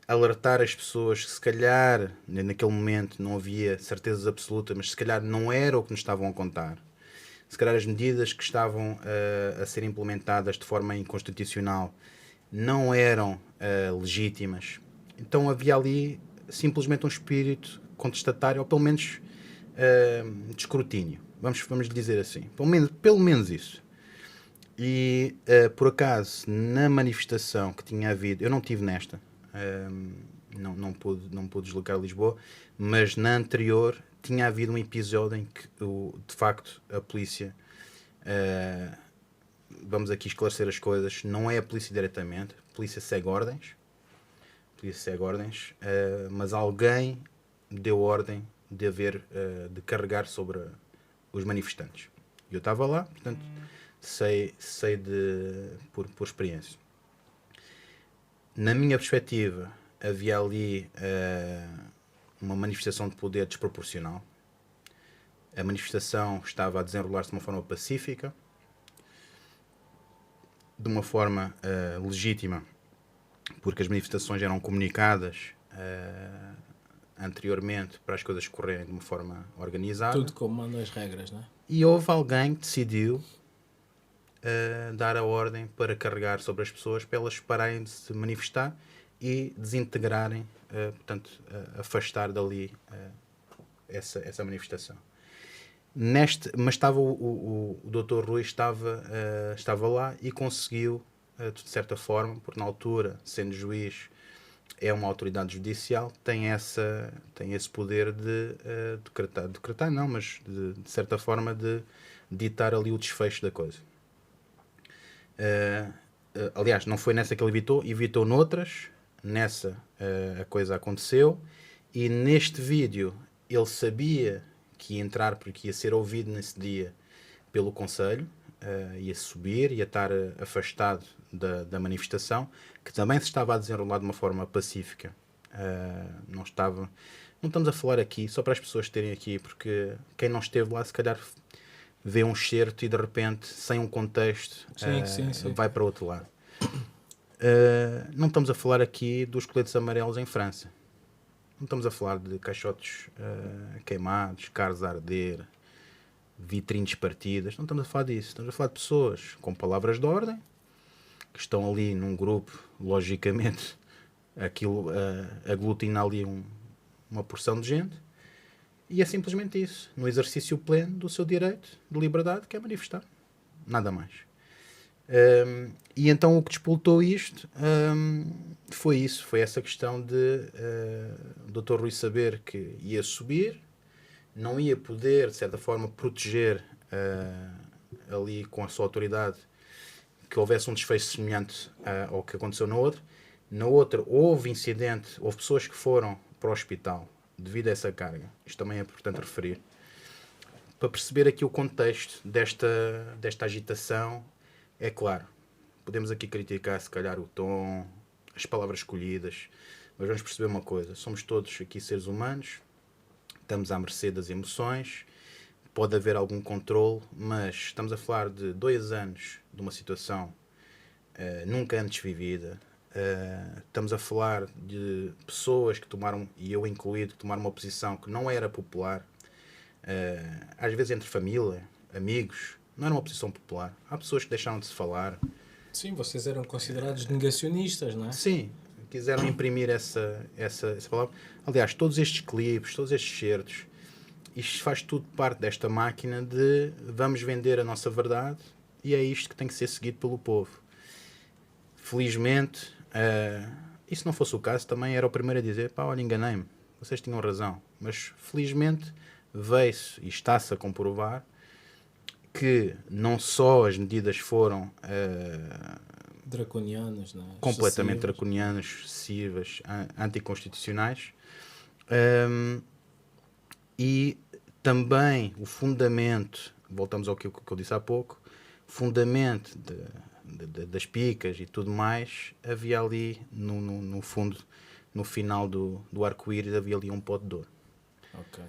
alertar as pessoas que se calhar naquele momento não havia certezas absolutas, mas se calhar não era o que nos estavam a contar. Se calhar as medidas que estavam a ser implementadas de forma inconstitucional não eram legítimas. Então havia ali simplesmente um espírito contestatário, ou pelo menos de escrutínio. Vamos dizer assim. Pelo menos isso. E, por acaso, na manifestação que tinha havido, eu não estive nesta, não pude deslocar a Lisboa, mas na anterior tinha havido um episódio em que, de facto, a polícia, vamos aqui esclarecer as coisas, não é a polícia diretamente, a polícia segue ordens, mas alguém deu ordem de carregar sobre os manifestantes. Eu estava lá, portanto, sei por experiência. Na minha perspectiva, havia ali uma manifestação de poder desproporcional. A manifestação estava a desenrolar-se de uma forma pacífica, de uma forma legítima, porque as manifestações eram comunicadas anteriormente para as coisas correrem de uma forma organizada. Tudo como mandam as regras, não é? E houve alguém que decidiu dar a ordem para carregar sobre as pessoas para elas pararem de se manifestar e desintegrarem, portanto, afastar dali essa manifestação. Mas estava o Dr. Rui estava lá e conseguiu, de certa forma, porque na altura, sendo juiz, é uma autoridade judicial, tem esse poder de decretar não, mas de certa forma de ditar ali o desfecho da coisa. Aliás, não foi nessa que ele evitou noutras. Nessa a coisa aconteceu, e neste vídeo ele sabia que ia entrar porque ia ser ouvido nesse dia pelo Conselho, ia subir, ia estar afastado da manifestação, que também se estava a desenrolar de uma forma pacífica. Não estamos a falar aqui, só para as pessoas terem aqui, porque quem não esteve lá se calhar vê um excerto e de repente, sem um contexto, Sim. vai para outro lado. Não estamos a falar aqui dos coletes amarelos em França. Não estamos a falar de caixotes queimados, carros a arder, vitrines partidas. Não estamos a falar disso. Estamos a falar de pessoas com palavras de ordem, que estão ali num grupo, logicamente, aquilo aglutina ali uma porção de gente, e é simplesmente isso, no exercício pleno do seu direito de liberdade, que é manifestar. Nada mais. E então o que despoltou isto foi isso, foi essa questão de o Dr. Rui saber que ia subir, não ia poder, de certa forma, proteger ali com a sua autoridade que houvesse um desfecho semelhante ao que aconteceu na outra. Na outra houve incidente, houve pessoas que foram para o hospital devido a essa carga. Isto também é importante referir, para perceber aqui o contexto desta agitação. É claro, podemos aqui criticar se calhar o tom, as palavras escolhidas, mas vamos perceber uma coisa: somos todos aqui seres humanos, estamos à mercê das emoções, pode haver algum controle, mas estamos a falar de 2 anos de uma situação nunca antes vivida. Estamos a falar de pessoas que tomaram, e eu incluído, que tomaram uma posição que não era popular, às vezes entre família, amigos. Não era uma posição popular. Há pessoas que deixaram de se falar. Sim, vocês eram considerados negacionistas, não é? Sim, quiseram imprimir essa palavra. Aliás, todos estes clipes, todos estes certos, isto faz tudo parte desta máquina de vamos vender a nossa verdade e é isto que tem que ser seguido pelo povo. Felizmente, e se não fosse o caso, também era o primeiro a dizer: pá, olha, enganei-me, vocês tinham razão. Mas felizmente veio-se e está-se a comprovar que não só as medidas foram draconianas, não é? completamente draconianas, excessivas, anticonstitucionais, e também o fundamento, voltamos ao que eu disse há pouco, fundamento das picas e tudo mais, havia ali no fundo, no final do arco-íris, havia ali um pote de ouro. Ok.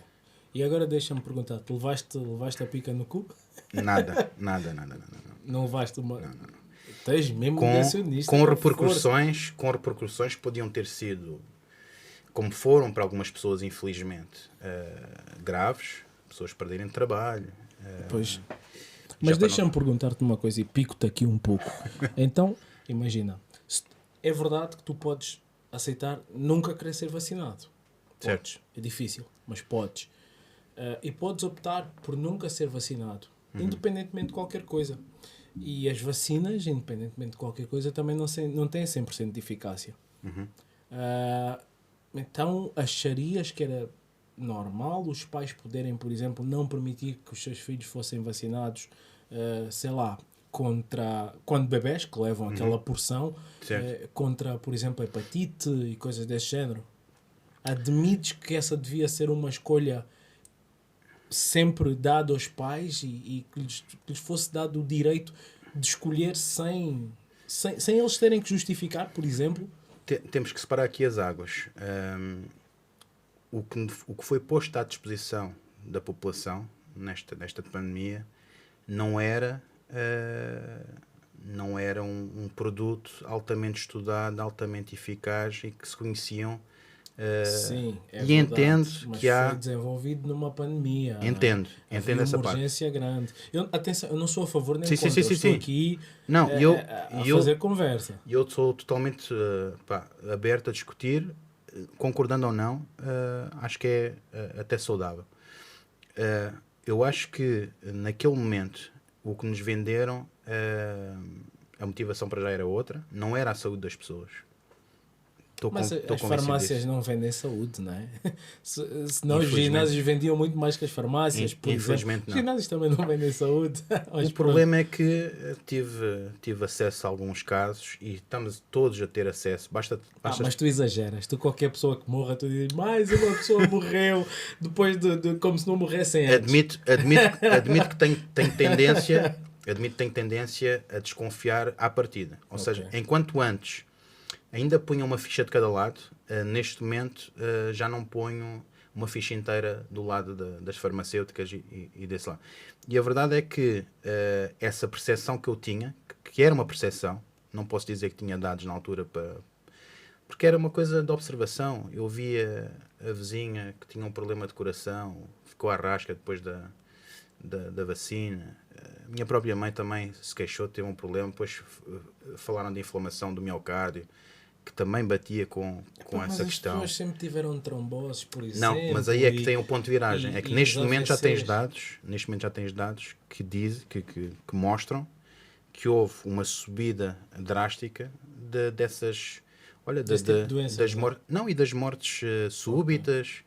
E agora deixa-me perguntar, tu levaste a pica no cu? Nada. Não levaste uma... Não. Tens mesmo negacionista. Com repercussões que podiam ter sido, como foram para algumas pessoas, infelizmente, graves, pessoas perderem trabalho. Pois. Mas deixa-me perguntar-te uma coisa e pico-te aqui um pouco. Então, imagina, é verdade que tu podes aceitar nunca querer ser vacinado. Certo. Podes. É difícil, mas podes. E podes optar por nunca ser vacinado, independentemente de qualquer coisa. E as vacinas, independentemente de qualquer coisa, também não têm 100% de eficácia. Então, acharias que era normal os pais poderem, por exemplo, não permitir que os seus filhos fossem vacinados, sei lá, quando bebés, que levam aquela porção, contra, por exemplo, hepatite e coisas desse género? Admites que essa devia ser uma escolha sempre dada aos pais e que lhes fosse dado o direito de escolher sem eles terem que justificar, por exemplo? Temos que separar aqui as águas. O que foi posto à disposição da população nesta pandemia não era um produto altamente estudado, altamente eficaz e que se conheciam. Sim, é e verdade, entendo mas que há. foi desenvolvido numa pandemia. Entendo Havia essa uma parte. urgência grande. Atenção, eu não sou a favor nem Sim, contra, sim, sim, estou sim. aqui Não, a fazer conversa. eu sou totalmente aberto a discutir, concordando ou não, acho que é até saudável. Eu acho que naquele momento o que nos venderam, a motivação para já era outra, não era a saúde das pessoas. Mas as farmácias não vendem saúde, não é? Senão os Infelizmente. ginásios vendiam muito mais que as farmácias. Por Infelizmente exemplo. não. Os ginásios também não vendem saúde. O problema é que tive acesso a alguns casos e estamos todos a ter acesso. Basta mas tu exageras. Tu, qualquer pessoa que morra, tu dizes mais uma pessoa morreu depois de como se não morressem antes. Admito que tenho tendência. Admito que tenho tendência a desconfiar à partida. Ou seja, enquanto antes ainda punha uma ficha de cada lado, neste momento já não ponho uma ficha inteira do lado das farmacêuticas e desse lado. E a verdade é que essa percepção que eu tinha, que era uma percepção, não posso dizer que tinha dados na altura porque era uma coisa de observação. Eu via a vizinha que tinha um problema de coração, ficou à rasca depois da vacina. A minha própria mãe também se queixou, teve um problema, depois falaram de inflamação do miocárdio, que também batia com essa questão. As pessoas sempre tiveram tromboses, por exemplo. Não, mas aí é que tem um ponto de viragem. É que neste momento já tens dados, que mostram que houve uma subida drástica dessas, olha, tipo de doenças, das mortes, não, e das mortes súbitas.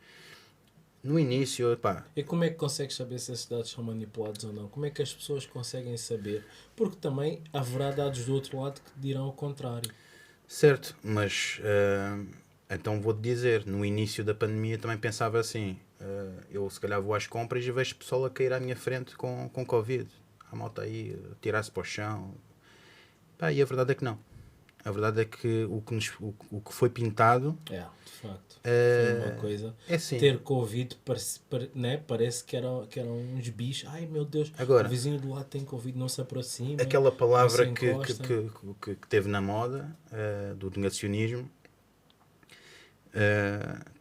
No início, pá. E como é que consegues saber se esses dados são manipulados ou não? Como é que as pessoas conseguem saber? Porque também haverá dados do outro lado que dirão o contrário. Certo, mas então vou-te dizer, no início da pandemia também pensava assim, eu se calhar vou às compras e vejo pessoal a cair à minha frente com Covid. A malta aí tirar-se para o chão. Pá, e a verdade é que não. A verdade é que o que foi pintado... de facto. Foi uma coisa. É assim. Ter Covid parece que eram uns bichos. Ai meu Deus, agora, o vizinho do lado tem Covid, não se aproxima. Aquela palavra que teve na moda, do negacionismo,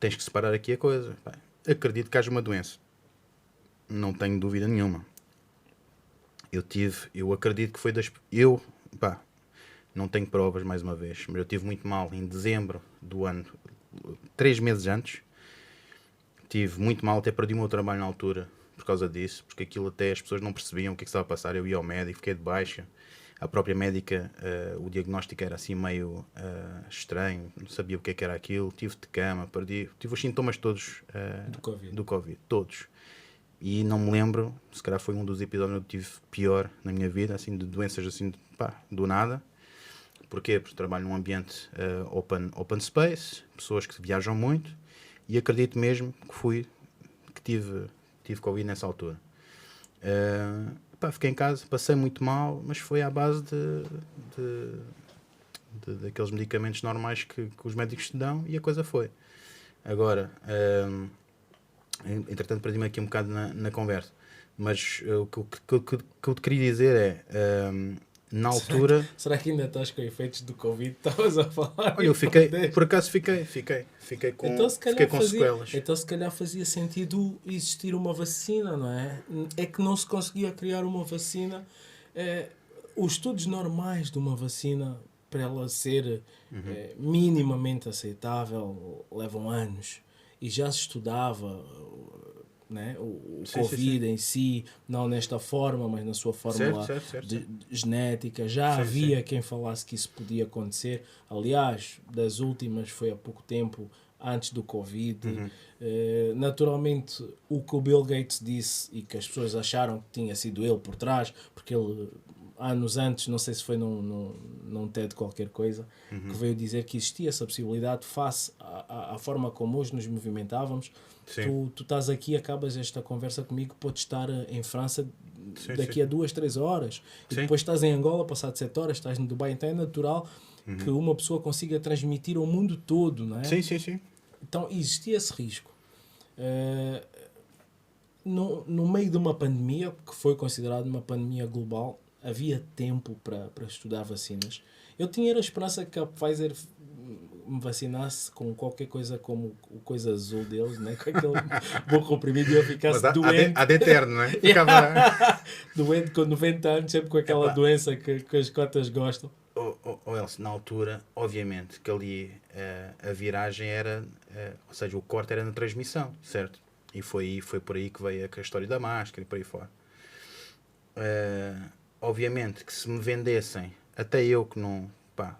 tens que separar aqui a coisa. Pá, acredito que haja uma doença. Não tenho dúvida nenhuma. Eu acredito que foi não tenho provas mais uma vez, mas eu tive muito mal em dezembro do ano, 3 meses antes. Tive muito mal, até perdi o meu trabalho na altura por causa disso, porque aquilo até as pessoas não percebiam o que estava a passar. Eu ia ao médico, fiquei de baixa. A própria médica, o diagnóstico era assim meio estranho, não sabia o que era aquilo. Tive de cama, tive os sintomas todos do Covid, todos. E não me lembro, se calhar foi um dos episódios que eu tive pior na minha vida, assim, de doenças assim, do nada. Porquê? Porque trabalho num ambiente open space, pessoas que viajam muito, e acredito mesmo que tive Covid nessa altura. Fiquei em casa, passei muito mal, mas foi à base daqueles medicamentos normais que os médicos te dão, e a coisa foi. Agora, entretanto perdi-me aqui um bocado na conversa, mas o que eu te queria dizer é, na altura... Será que ainda estás com efeitos do Covid? Estavas a falar? Olha, eu por acaso fiquei com sequelas. Então se calhar fazia sentido existir uma vacina, não é? É que não se conseguia criar uma vacina. Os estudos normais de uma vacina para ela ser minimamente aceitável levam anos. E já se estudava, né, o Sim, Covid sim. em si, não nesta forma, mas na sua fórmula Certo. de genética. Já Sim, havia sim. quem falasse que isso podia acontecer. Aliás, das últimas foi há pouco tempo, antes do Covid. Naturalmente, o que o Bill Gates disse e que as pessoas acharam que tinha sido ele por trás, porque ele, anos antes, não sei se foi num TED qualquer coisa, que veio dizer que existia essa possibilidade face à forma como hoje nos movimentávamos. Sim. Tu estás aqui, acabas esta conversa comigo, podes estar em França Sim, daqui a 2, 3 horas, e Sim. depois estás em Angola, passado 7 horas, estás no Dubai. Então é natural que uma pessoa consiga transmitir ao mundo todo, não é? Sim. Então existia esse risco. No meio de uma pandemia, que foi considerada uma pandemia global, havia tempo para estudar vacinas. Eu tinha a esperança que a Pfizer me vacinasse com qualquer coisa como o coisa azul deles, né? Com aquele bom comprimido, e eu ficasse Mas doente. há de eterno, não é? Ficava... Doente com 90 anos, sempre com aquela Epá. doença que as cotas gostam. Elcio, na altura, obviamente, que ali a viragem era, ou seja, o corte era na transmissão, certo? E foi por aí que veio a história da máscara e por aí fora. Obviamente que se me vendessem, até eu que não, pá,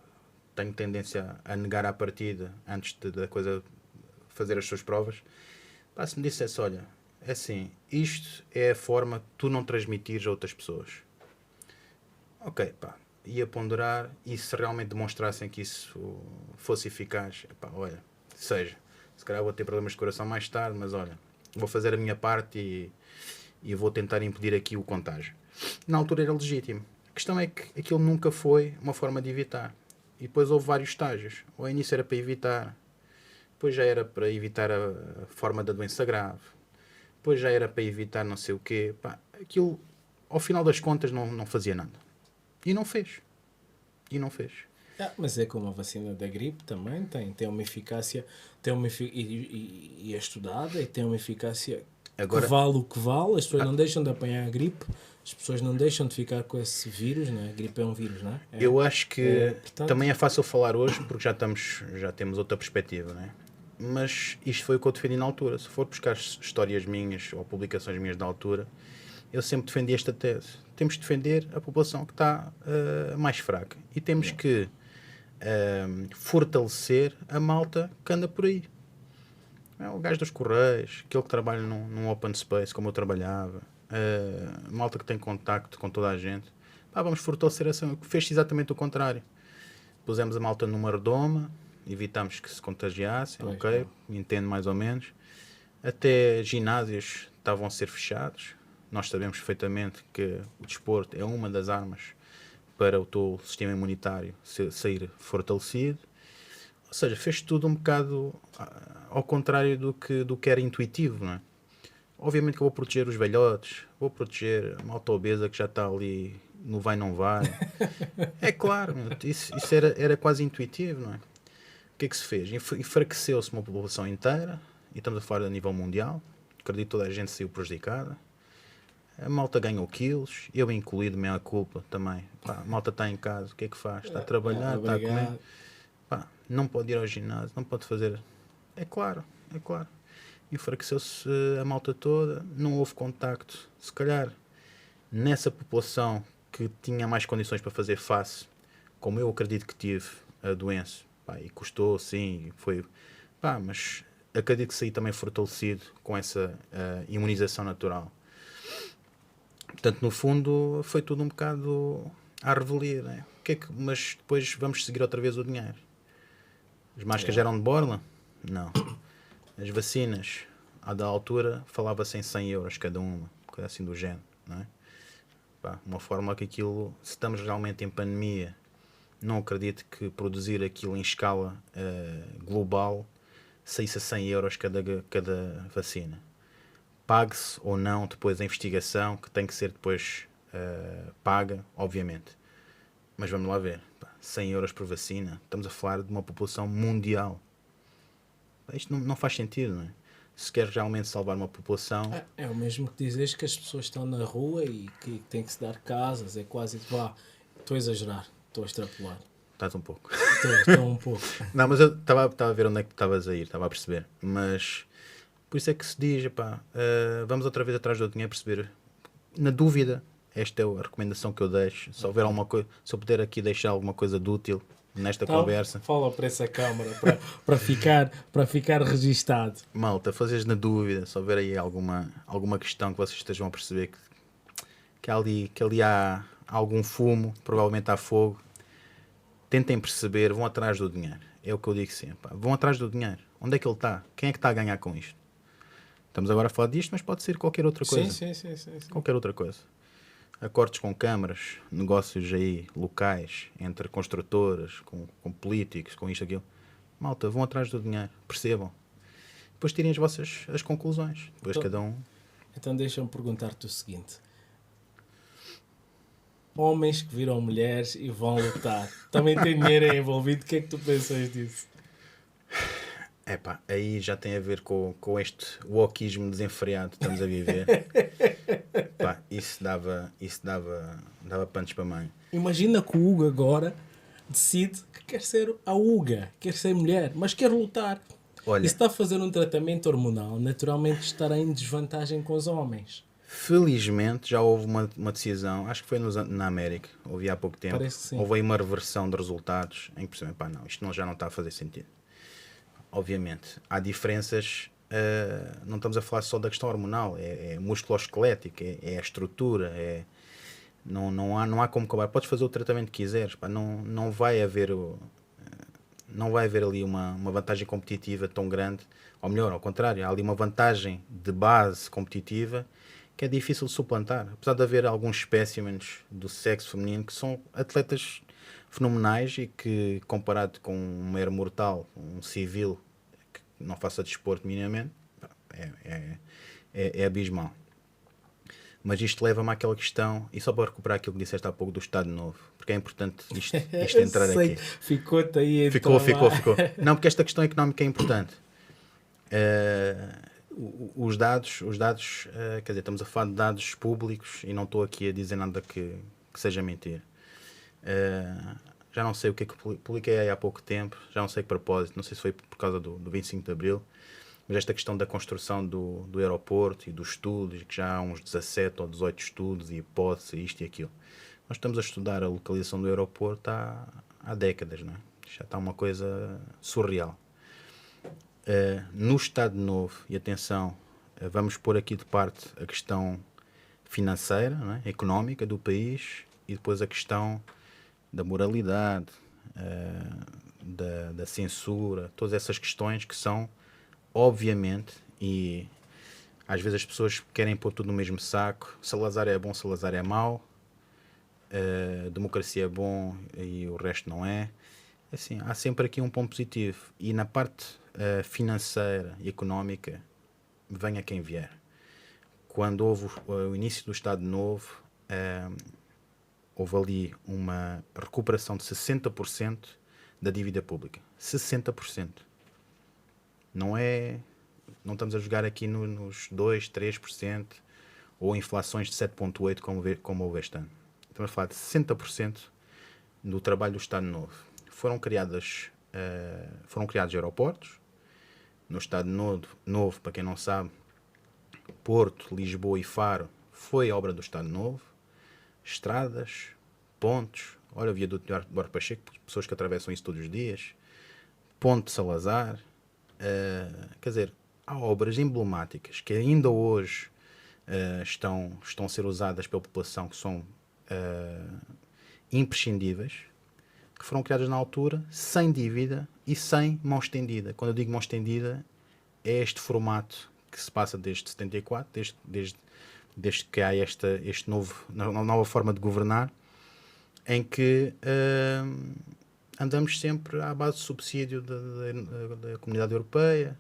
tenho tendência a negar à partida antes da coisa fazer as suas provas, pá, se me dissesse, olha, é assim, isto é a forma de tu não transmitires a outras pessoas. Ok, pá, ia ponderar, e se realmente demonstrassem que isso fosse eficaz, pá, olha, seja, se calhar vou ter problemas de coração mais tarde, mas olha, vou fazer a minha parte e vou tentar impedir aqui o contágio. Na altura era legítimo. A questão é que aquilo nunca foi uma forma de evitar. E depois houve vários estágios. Ao início era para evitar, depois já era para evitar a forma da doença grave, depois já era para evitar não sei o quê. Pá, aquilo, ao final das contas, não fazia nada. E não fez. Mas é como a vacina da gripe também tem uma eficácia, e é estudada, e tem uma eficácia Agora, que vale o que vale. As pessoas não deixam de apanhar a gripe, as pessoas não deixam de ficar com esse vírus, não é? A gripe é um vírus, não é? eu acho que Portanto, também é fácil falar hoje porque já temos outra perspectiva, não é? Mas isto foi o que eu defendi na altura. Se for buscar histórias minhas ou publicações minhas da altura, eu sempre defendi esta tese. Temos de defender a população que está mais fraca. E temos que fortalecer a malta que anda por aí. O gajo dos Correios, aquele que trabalha num open space, como eu trabalhava, a malta que tem contacto com toda a gente. Pá, vamos fortalecer essa. Fez exatamente o contrário. Pusemos a malta numa redoma, evitámos que se contagiassem, Pois, ok? Entendo mais ou menos. Até ginásios estavam a ser fechados. Nós sabemos perfeitamente que o desporto é uma das armas para o teu sistema imunitário sair fortalecido. Ou seja, fez tudo um bocado ao contrário do que era intuitivo, não é? Obviamente que eu vou proteger os velhotes, vou proteger a malta obesa que já está ali no vai não vai. É claro, isso era quase intuitivo, não é? O que é que se fez? Enfraqueceu-se uma população inteira, e estamos a falar a nível mundial. Acredito que toda a gente saiu prejudicada. A malta ganhou quilos, eu incluído, minha culpa também. Pá, a malta está em casa, o que é que faz? Está a trabalhar, está a comer. Pá, não pode ir ao ginásio, não pode fazer. É claro. Enfraqueceu-se a malta toda, não houve contacto. Se calhar nessa população que tinha mais condições para fazer face, como eu acredito que tive a doença, pá, e custou, sim, foi. Pá, mas acredito que saí também fortalecido com essa imunização natural. Portanto, no fundo, foi tudo um bocado à revelia, né? Mas depois vamos seguir outra vez o dinheiro. As máscaras eram de borla? Não. As vacinas, à da altura, falava-se em 100 euros cada uma, coisa assim do género, não é? Pá, uma forma que aquilo, se estamos realmente em pandemia, não acredito que produzir aquilo em escala global saísse a 100 euros cada vacina. Pague-se ou não depois a investigação, que tem que ser depois paga, obviamente. Mas vamos lá ver. 100 euros por vacina. Estamos a falar de uma população mundial. Isto não faz sentido, não é? Se quer realmente salvar uma população... É o mesmo que dizes que as pessoas estão na rua e que tem que se dar casas. É quase... Vá, estou a exagerar. Estou a extrapolar. estás um pouco. Estou um pouco. Não, mas eu estava a ver onde é que tu estavas a ir, estava a perceber. Mas por isso é que se diz, pá, vamos outra vez atrás do dinheiro perceber. Na dúvida, esta é a recomendação que eu deixo. Se houver alguma coisa, se eu puder aqui deixar alguma coisa de útil nesta Então, conversa. fala para essa câmara, para ficar registado. Malta, fazes na dúvida, se houver aí alguma questão que vocês estejam a perceber que ali há algum fumo, provavelmente há fogo, tentem perceber, vão atrás do dinheiro. É o que eu digo sempre. Pá. Vão atrás do dinheiro. Onde é que ele está? Quem é que está a ganhar com isto? Estamos agora a falar disto, mas pode ser qualquer outra coisa. Sim. Qualquer outra coisa. Acordos com câmaras, negócios aí locais, entre construtoras, com políticos, com isto, aquilo. Malta, vão atrás do dinheiro. Percebam. Depois tirem as conclusões. Depois Então, cada um... Então deixa-me perguntar-te o seguinte. Homens que viram mulheres e vão lutar. Também tem dinheiro envolvido. O que é que tu pensas disso? Epá, aí já tem a ver com este wokismo desenfreado que estamos a viver. Pá, isso dava panos para mãe. Imagina que o Hugo agora decide que quer ser a Uga, quer ser mulher, mas quer lutar. Olha, E se está a fazer um tratamento hormonal, naturalmente estará em desvantagem com os homens. felizmente já houve uma decisão, acho que foi na América, houve há pouco tempo, Parece que sim. houve aí uma reversão de resultados em que percebem, pá, não, isto já não está a fazer sentido. Obviamente, há diferenças, não estamos a falar só da questão hormonal, é musculoesquelética, é a estrutura, não há como comparar. Podes fazer o tratamento que quiseres, pá, não vai haver ali uma vantagem competitiva tão grande, ou melhor, ao contrário, há ali uma vantagem de base competitiva que é difícil de suplantar. Apesar de haver alguns espécimens do sexo feminino que são atletas fenomenais e que, comparado com um mero mortal, um civil que não faça desporto minimamente, é abismal. Mas isto leva-me àquela questão, e só para recuperar aquilo que disseste há pouco do Estado Novo, porque é importante isto entrar Sei, aqui. ficou-te aí a Ficou. travar. Não, porque esta questão económica é importante. Os dados, quer dizer, estamos a falar de dados públicos e não estou aqui a dizer nada que seja mentira. Já não sei o que é que publiquei aí há pouco tempo, já não sei que propósito, não sei se foi por causa do 25 de Abril, mas esta questão da construção do aeroporto e dos estudos, que já há uns 17 ou 18 estudos e hipóteses, isto e aquilo. Nós estamos a estudar a localização do aeroporto há décadas, não é? Já está uma coisa surreal. No Estado Novo, e atenção, vamos pôr aqui de parte a questão financeira, não é? Económica do país, e depois a questão da moralidade, da censura, todas essas questões que são, obviamente, e às vezes as pessoas querem pôr tudo no mesmo saco. Salazar é bom, Salazar é mau, democracia é bom e o resto não é. Assim, há sempre aqui um ponto positivo, e na parte financeira e económica, venha quem vier. Quando houve o início do Estado Novo, houve ali uma recuperação de 60% da dívida pública. 60%. Não estamos a jogar aqui nos 2%, 3% ou inflações de 7,8% como houve este ano. Estamos a falar de 60% do trabalho do Estado Novo. Foram criados aeroportos. No Estado Novo, para quem não sabe, Porto, Lisboa e Faro foi obra do Estado Novo. Estradas, pontes, olha o viaduto de Duarte Pacheco, pessoas que atravessam isso todos os dias, Ponte de Salazar, quer dizer, há obras emblemáticas que ainda hoje estão a ser usadas pela população, que são imprescindíveis, que foram criadas na altura, sem dívida e sem mão estendida. Quando eu digo mão estendida, é este formato que se passa desde 74, desde que há esta nova forma de governar, em que andamos sempre à base de subsídio da Comunidade Europeia,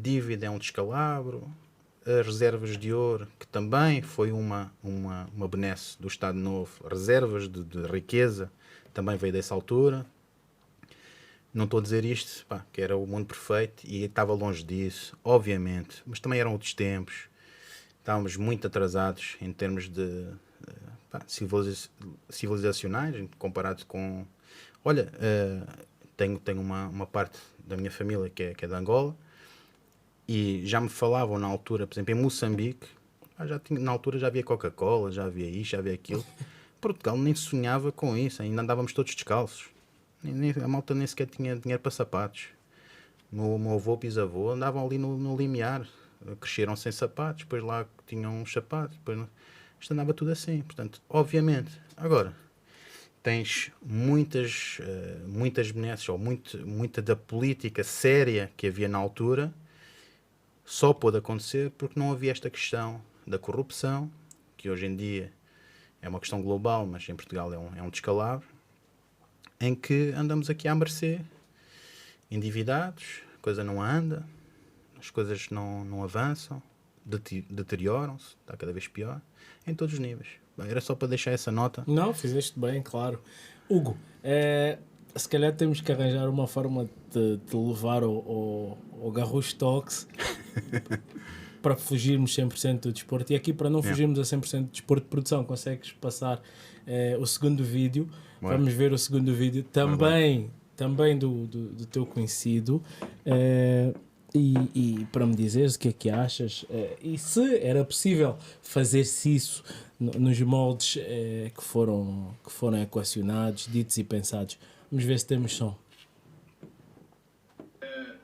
dívida é um descalabro, as reservas de ouro, que também foi uma benesse do Estado Novo, reservas de riqueza, também veio dessa altura. Não estou a dizer isto, que era o mundo perfeito, e estava longe disso, obviamente, mas também eram outros tempos. Estávamos muito atrasados em termos de civilizacionais, comparado com olha, tenho uma parte da minha família que é de Angola, e já me falavam na altura, por exemplo, em Moçambique, na altura já havia Coca-Cola, já havia isto, já havia aquilo. Portugal nem sonhava com isso, ainda andávamos todos descalços. A malta nem sequer tinha dinheiro para sapatos. O meu avô, bisavô, andavam ali no limiar, cresceram sem sapatos, depois lá tinham uns sapatos, depois isto andava tudo assim. Portanto, obviamente, agora tens muitas benesses, ou muita da política séria que havia na altura, só pôde acontecer porque não havia esta questão da corrupção, que hoje em dia é uma questão global, mas em Portugal é um descalabro, em que andamos aqui à mercê, endividados, a coisa não anda, as coisas não avançam, deterioram-se, está cada vez pior, em todos os níveis. Bem, era só para deixar essa nota. Não, fizeste bem, claro. Hugo, se calhar temos que arranjar uma forma de levar ao Garrucho Talks para fugirmos 100% do desporto. E aqui, para não fugirmos a 100% do desporto de produção, consegues passar o segundo vídeo. Ué. Vamos ver o segundo vídeo também do teu conhecido. E para me dizeres o que é que achas e se era possível fazer-se isso nos moldes que foram equacionados, ditos e pensados. Vamos ver se temos som.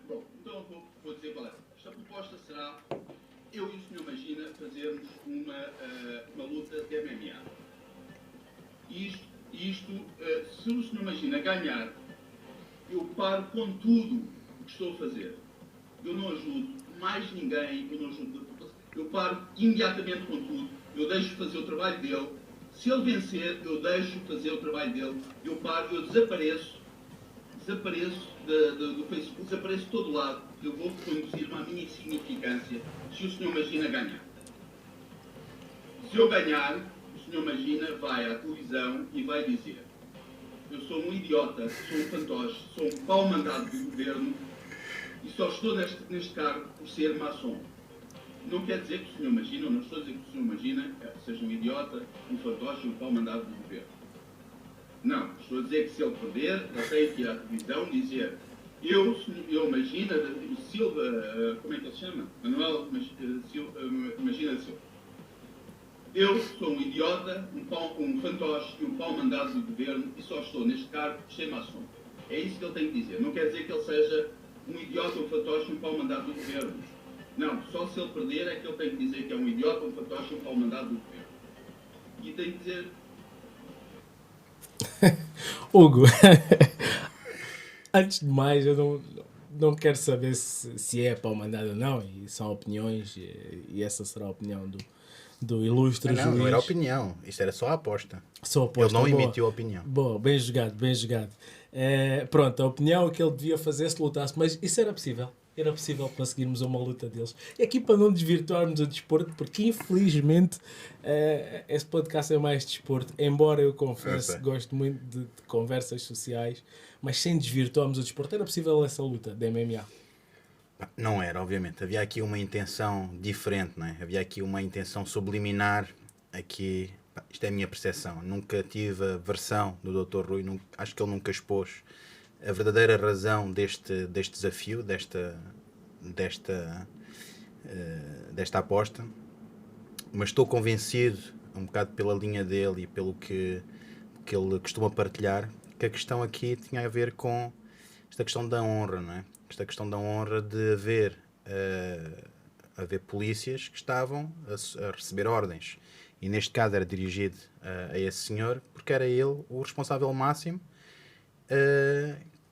Bom, então vou dizer qual é. Esta proposta será eu e o Sr. Magina fazermos uma luta de MMA. Isto, se o Sr. Magina ganhar, eu paro com tudo o que estou a fazer. Eu não ajudo mais ninguém, eu paro imediatamente com tudo, eu deixo fazer o trabalho dele. Se ele vencer, eu deixo fazer o trabalho dele, eu paro, eu desapareço do Facebook, desapareço de todo lado, eu vou conduzir-me à minha insignificância se o Sr. Magina ganhar. Se eu ganhar, o Sr. Magina vai à televisão e vai dizer: eu sou um idiota, sou um fantoche, sou um pau mandado do governo e só estou neste cargo por ser maçom. Não quer dizer que o Sr. Magina, ou não estou a dizer que o Sr. Magina seja um idiota, um fantoche, um pau mandado do governo. Não, estou a dizer que se ele perder, ele tem que ir à televisão e dizer: eu Magina Silva, como é que ele se chama? Manuel Magina Silva. Eu sou um idiota, um fantoche e um pau mandado do governo e só estou neste cargo por ser maçom. É isso que ele tem que dizer. Não quer dizer que ele seja um idiota, um fantoche e um pau mandado do governo. Não, só se ele perder é que ele tem que dizer que é um idiota, um fantoche e um pau mandado do governo. E tem que dizer... Hugo, antes de mais, eu não quero saber se é pau mandado ou não, e são opiniões, e essa será a opinião do ilustre juiz. Não era opinião, isso era só a aposta. Só aposta. Ele não boa. emitiu a opinião. Boa, bem jogado, bem jogado. Pronto, a opinião é que ele devia fazer se lutasse, mas isso era possível. Era possível conseguirmos uma luta deles. E aqui para não desvirtuarmos o desporto, porque infelizmente esse podcast é mais desporto, embora eu confesse que gosto muito de conversas sociais, mas sem desvirtuarmos o desporto, era possível essa luta de MMA? Não era, obviamente. Havia aqui uma intenção diferente, não é? Havia aqui uma intenção subliminar. Aqui, isto é a minha percepção. Nunca tive a versão do Dr. Rui, acho que ele nunca expôs a verdadeira razão deste desafio, desta aposta, mas estou convencido, um bocado pela linha dele e pelo que ele costuma partilhar, que a questão aqui tinha a ver com esta questão da honra, não é? Esta questão da honra de haver polícias que estavam a receber ordens, e neste caso era dirigido a esse senhor, porque era ele o responsável máximo,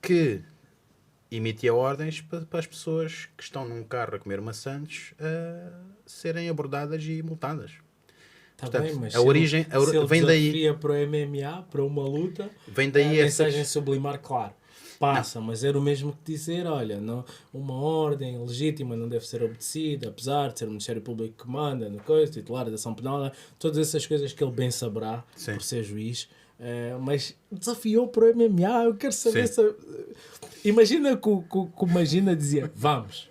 que emitia ordens para as pessoas que estão num carro a comer maçãs serem abordadas e multadas. Portanto, bem, mas a origem se ele vem daí. desafia para o MMA, para uma luta, Vem daí a mensagem sublimar, claro, passa, mas era o mesmo que dizer, olha, não, uma ordem legítima não deve ser obedecida, apesar de ser o Ministério Público que manda, no coisa, titular da ação penal, todas essas coisas que ele bem saberá, sim, por ser juiz. Mas desafiou para o MMA, eu quero saber se... Imagina que o Magina dizia, vamos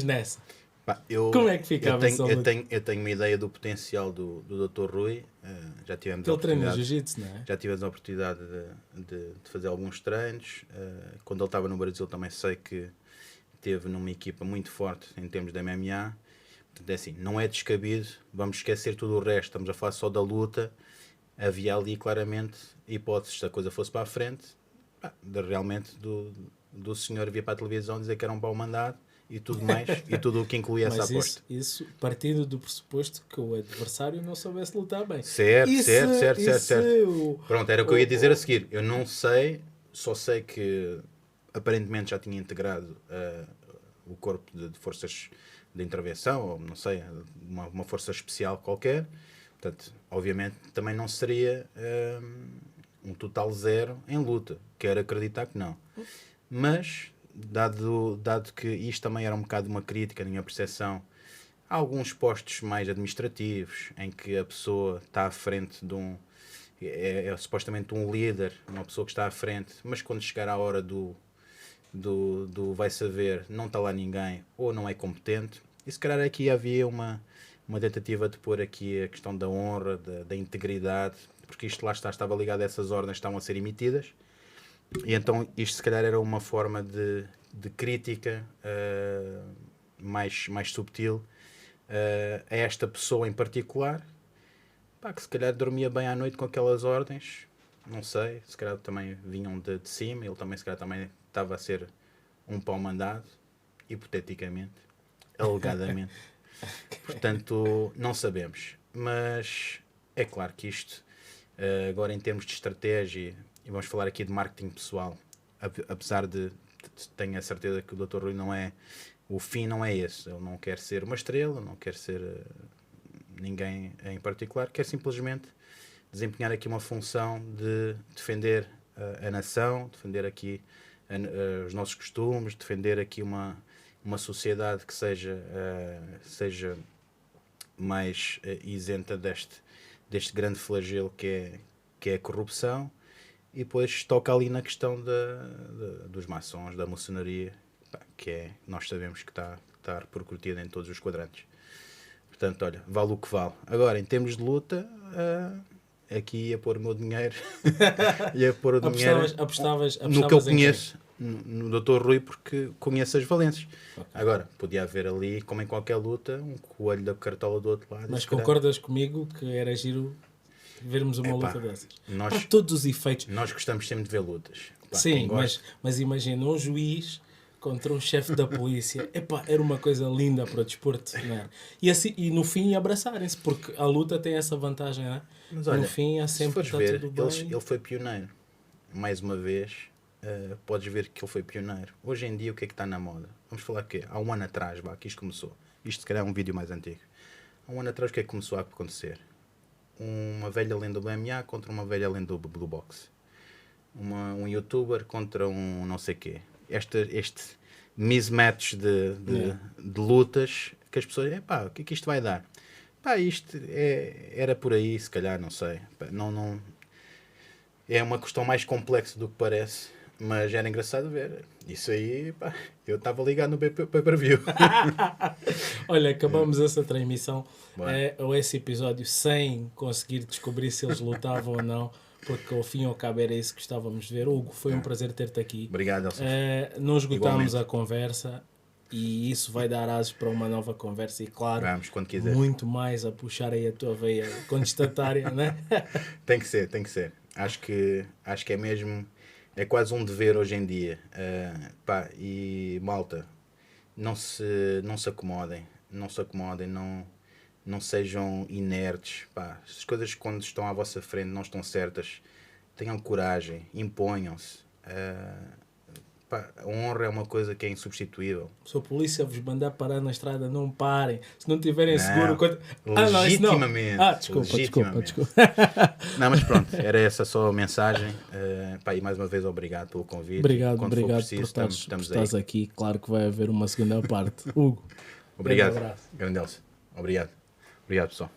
nessa. Pá, Como é que ficava essa luta? eu tenho uma ideia do potencial do Dr. Rui. Já tivemos Ele treina oportunidade, jiu-jitsu, não é? já tivemos a oportunidade de fazer alguns treinos. Quando ele estava no Brasil também sei que teve numa equipa muito forte em termos de MMA. Portanto, é assim, não é descabido, vamos esquecer tudo o resto, estamos a falar só da luta. Havia ali claramente hipóteses, se a coisa fosse para a frente, realmente do senhor vir para a televisão dizer que era um pau mandado e tudo mais, e tudo o que incluía essa Mas aposta. isso partindo do pressuposto que o adversário não soubesse lutar bem. Certo. Certo. Pronto, era o que eu ia dizer a seguir. Eu não sei, só sei que aparentemente já tinha integrado o corpo de forças de intervenção, ou não sei, uma força especial qualquer. Portanto, obviamente também não seria um total zero em luta. Quero acreditar que não. Mas, dado que isto também era um bocado uma crítica, na minha percepção, há alguns postos mais administrativos, em que a pessoa está à frente de um... É supostamente um líder, uma pessoa que está à frente, mas quando chegar à hora do vai saber, não está lá ninguém, ou não é competente. E se calhar aqui havia uma tentativa de pôr aqui a questão da honra, da integridade, porque isto lá estava ligado a essas ordens que estavam a ser emitidas, e então isto se calhar era uma forma de crítica mais subtil a esta pessoa em particular, que se calhar dormia bem à noite com aquelas ordens, não sei, se calhar também vinham de cima, ele também se calhar também estava a ser um pau mandado, hipoteticamente, alegadamente. Portanto, não sabemos. Mas é claro que isto, agora em termos de estratégia, e vamos falar aqui de marketing pessoal, apesar de tenho a certeza que o Dr. Rui não é, o fim não é esse. Ele não quer ser uma estrela, não quer ser ninguém em particular, quer simplesmente desempenhar aqui uma função de defender a nação, defender aqui os nossos costumes, defender aqui uma sociedade que seja mais isenta deste grande flagelo que é a corrupção, e depois toca ali na questão dos maçons, da maçonaria, que nós sabemos que está repercutida em todos os quadrantes. Portanto, olha, vale o que vale. Agora, em termos de luta, aqui ia pôr o meu dinheiro, apostavas no que eu conheço, no Dr. Rui, porque conheço as valências. Okay. Agora, podia haver ali, como em qualquer luta, um coelho da cartola do outro lado. Mas concordas comigo que era giro vermos uma luta dessas? Para todos os efeitos. Nós gostamos sempre de ver lutas. Sim, mas imagina um juiz contra um chefe da polícia. Era uma coisa linda para o desporto. Não é? E no fim abraçarem-se, porque a luta tem essa vantagem. Não é? Mas olha, no fim há sempre se fores ver, ele foi pioneiro. Mais uma vez, podes ver que ele foi pioneiro. Hoje em dia, o que é que está na moda? Vamos falar que há um ano atrás, que isto começou. Isto se calhar é um vídeo mais antigo. Há um ano atrás, o que é que começou a acontecer? Uma velha lenda do MMA contra uma velha lenda do boxe. Um youtuber contra um não sei quê. Este mismatch de lutas que as pessoas... o que é que isto vai dar? Isto era por aí, se calhar, não sei. Não, é uma questão mais complexa do que parece, mas era engraçado ver. Isso aí, eu estava ligado no pay-per-view. Olha, acabamos essa transmissão, ou esse episódio, sem conseguir descobrir se eles lutavam ou não, porque ao fim e ao cabo era isso que estávamos de ver. Hugo, foi um prazer ter-te aqui. Obrigado, Elson. Não esgotámos a conversa. E isso vai dar asas para uma nova conversa e, claro, vamos, quando muito mais a puxar aí a tua veia contestatária, né? Tem que ser. Acho que é mesmo, é quase um dever hoje em dia. E malta, não se acomodem, não sejam inertes. Se as coisas quando estão à vossa frente não estão certas, tenham coragem, imponham-se. A honra é uma coisa que é insubstituível. Se a polícia vos mandar parar na estrada, não parem. Se não tiverem seguro... Legitimamente. Desculpa. Não, mas pronto, era essa só a mensagem. E mais uma vez, obrigado pelo convite. Obrigado por estás aqui. Claro que vai haver uma segunda parte. Hugo. Obrigado. Grande Elson. Obrigado, pessoal.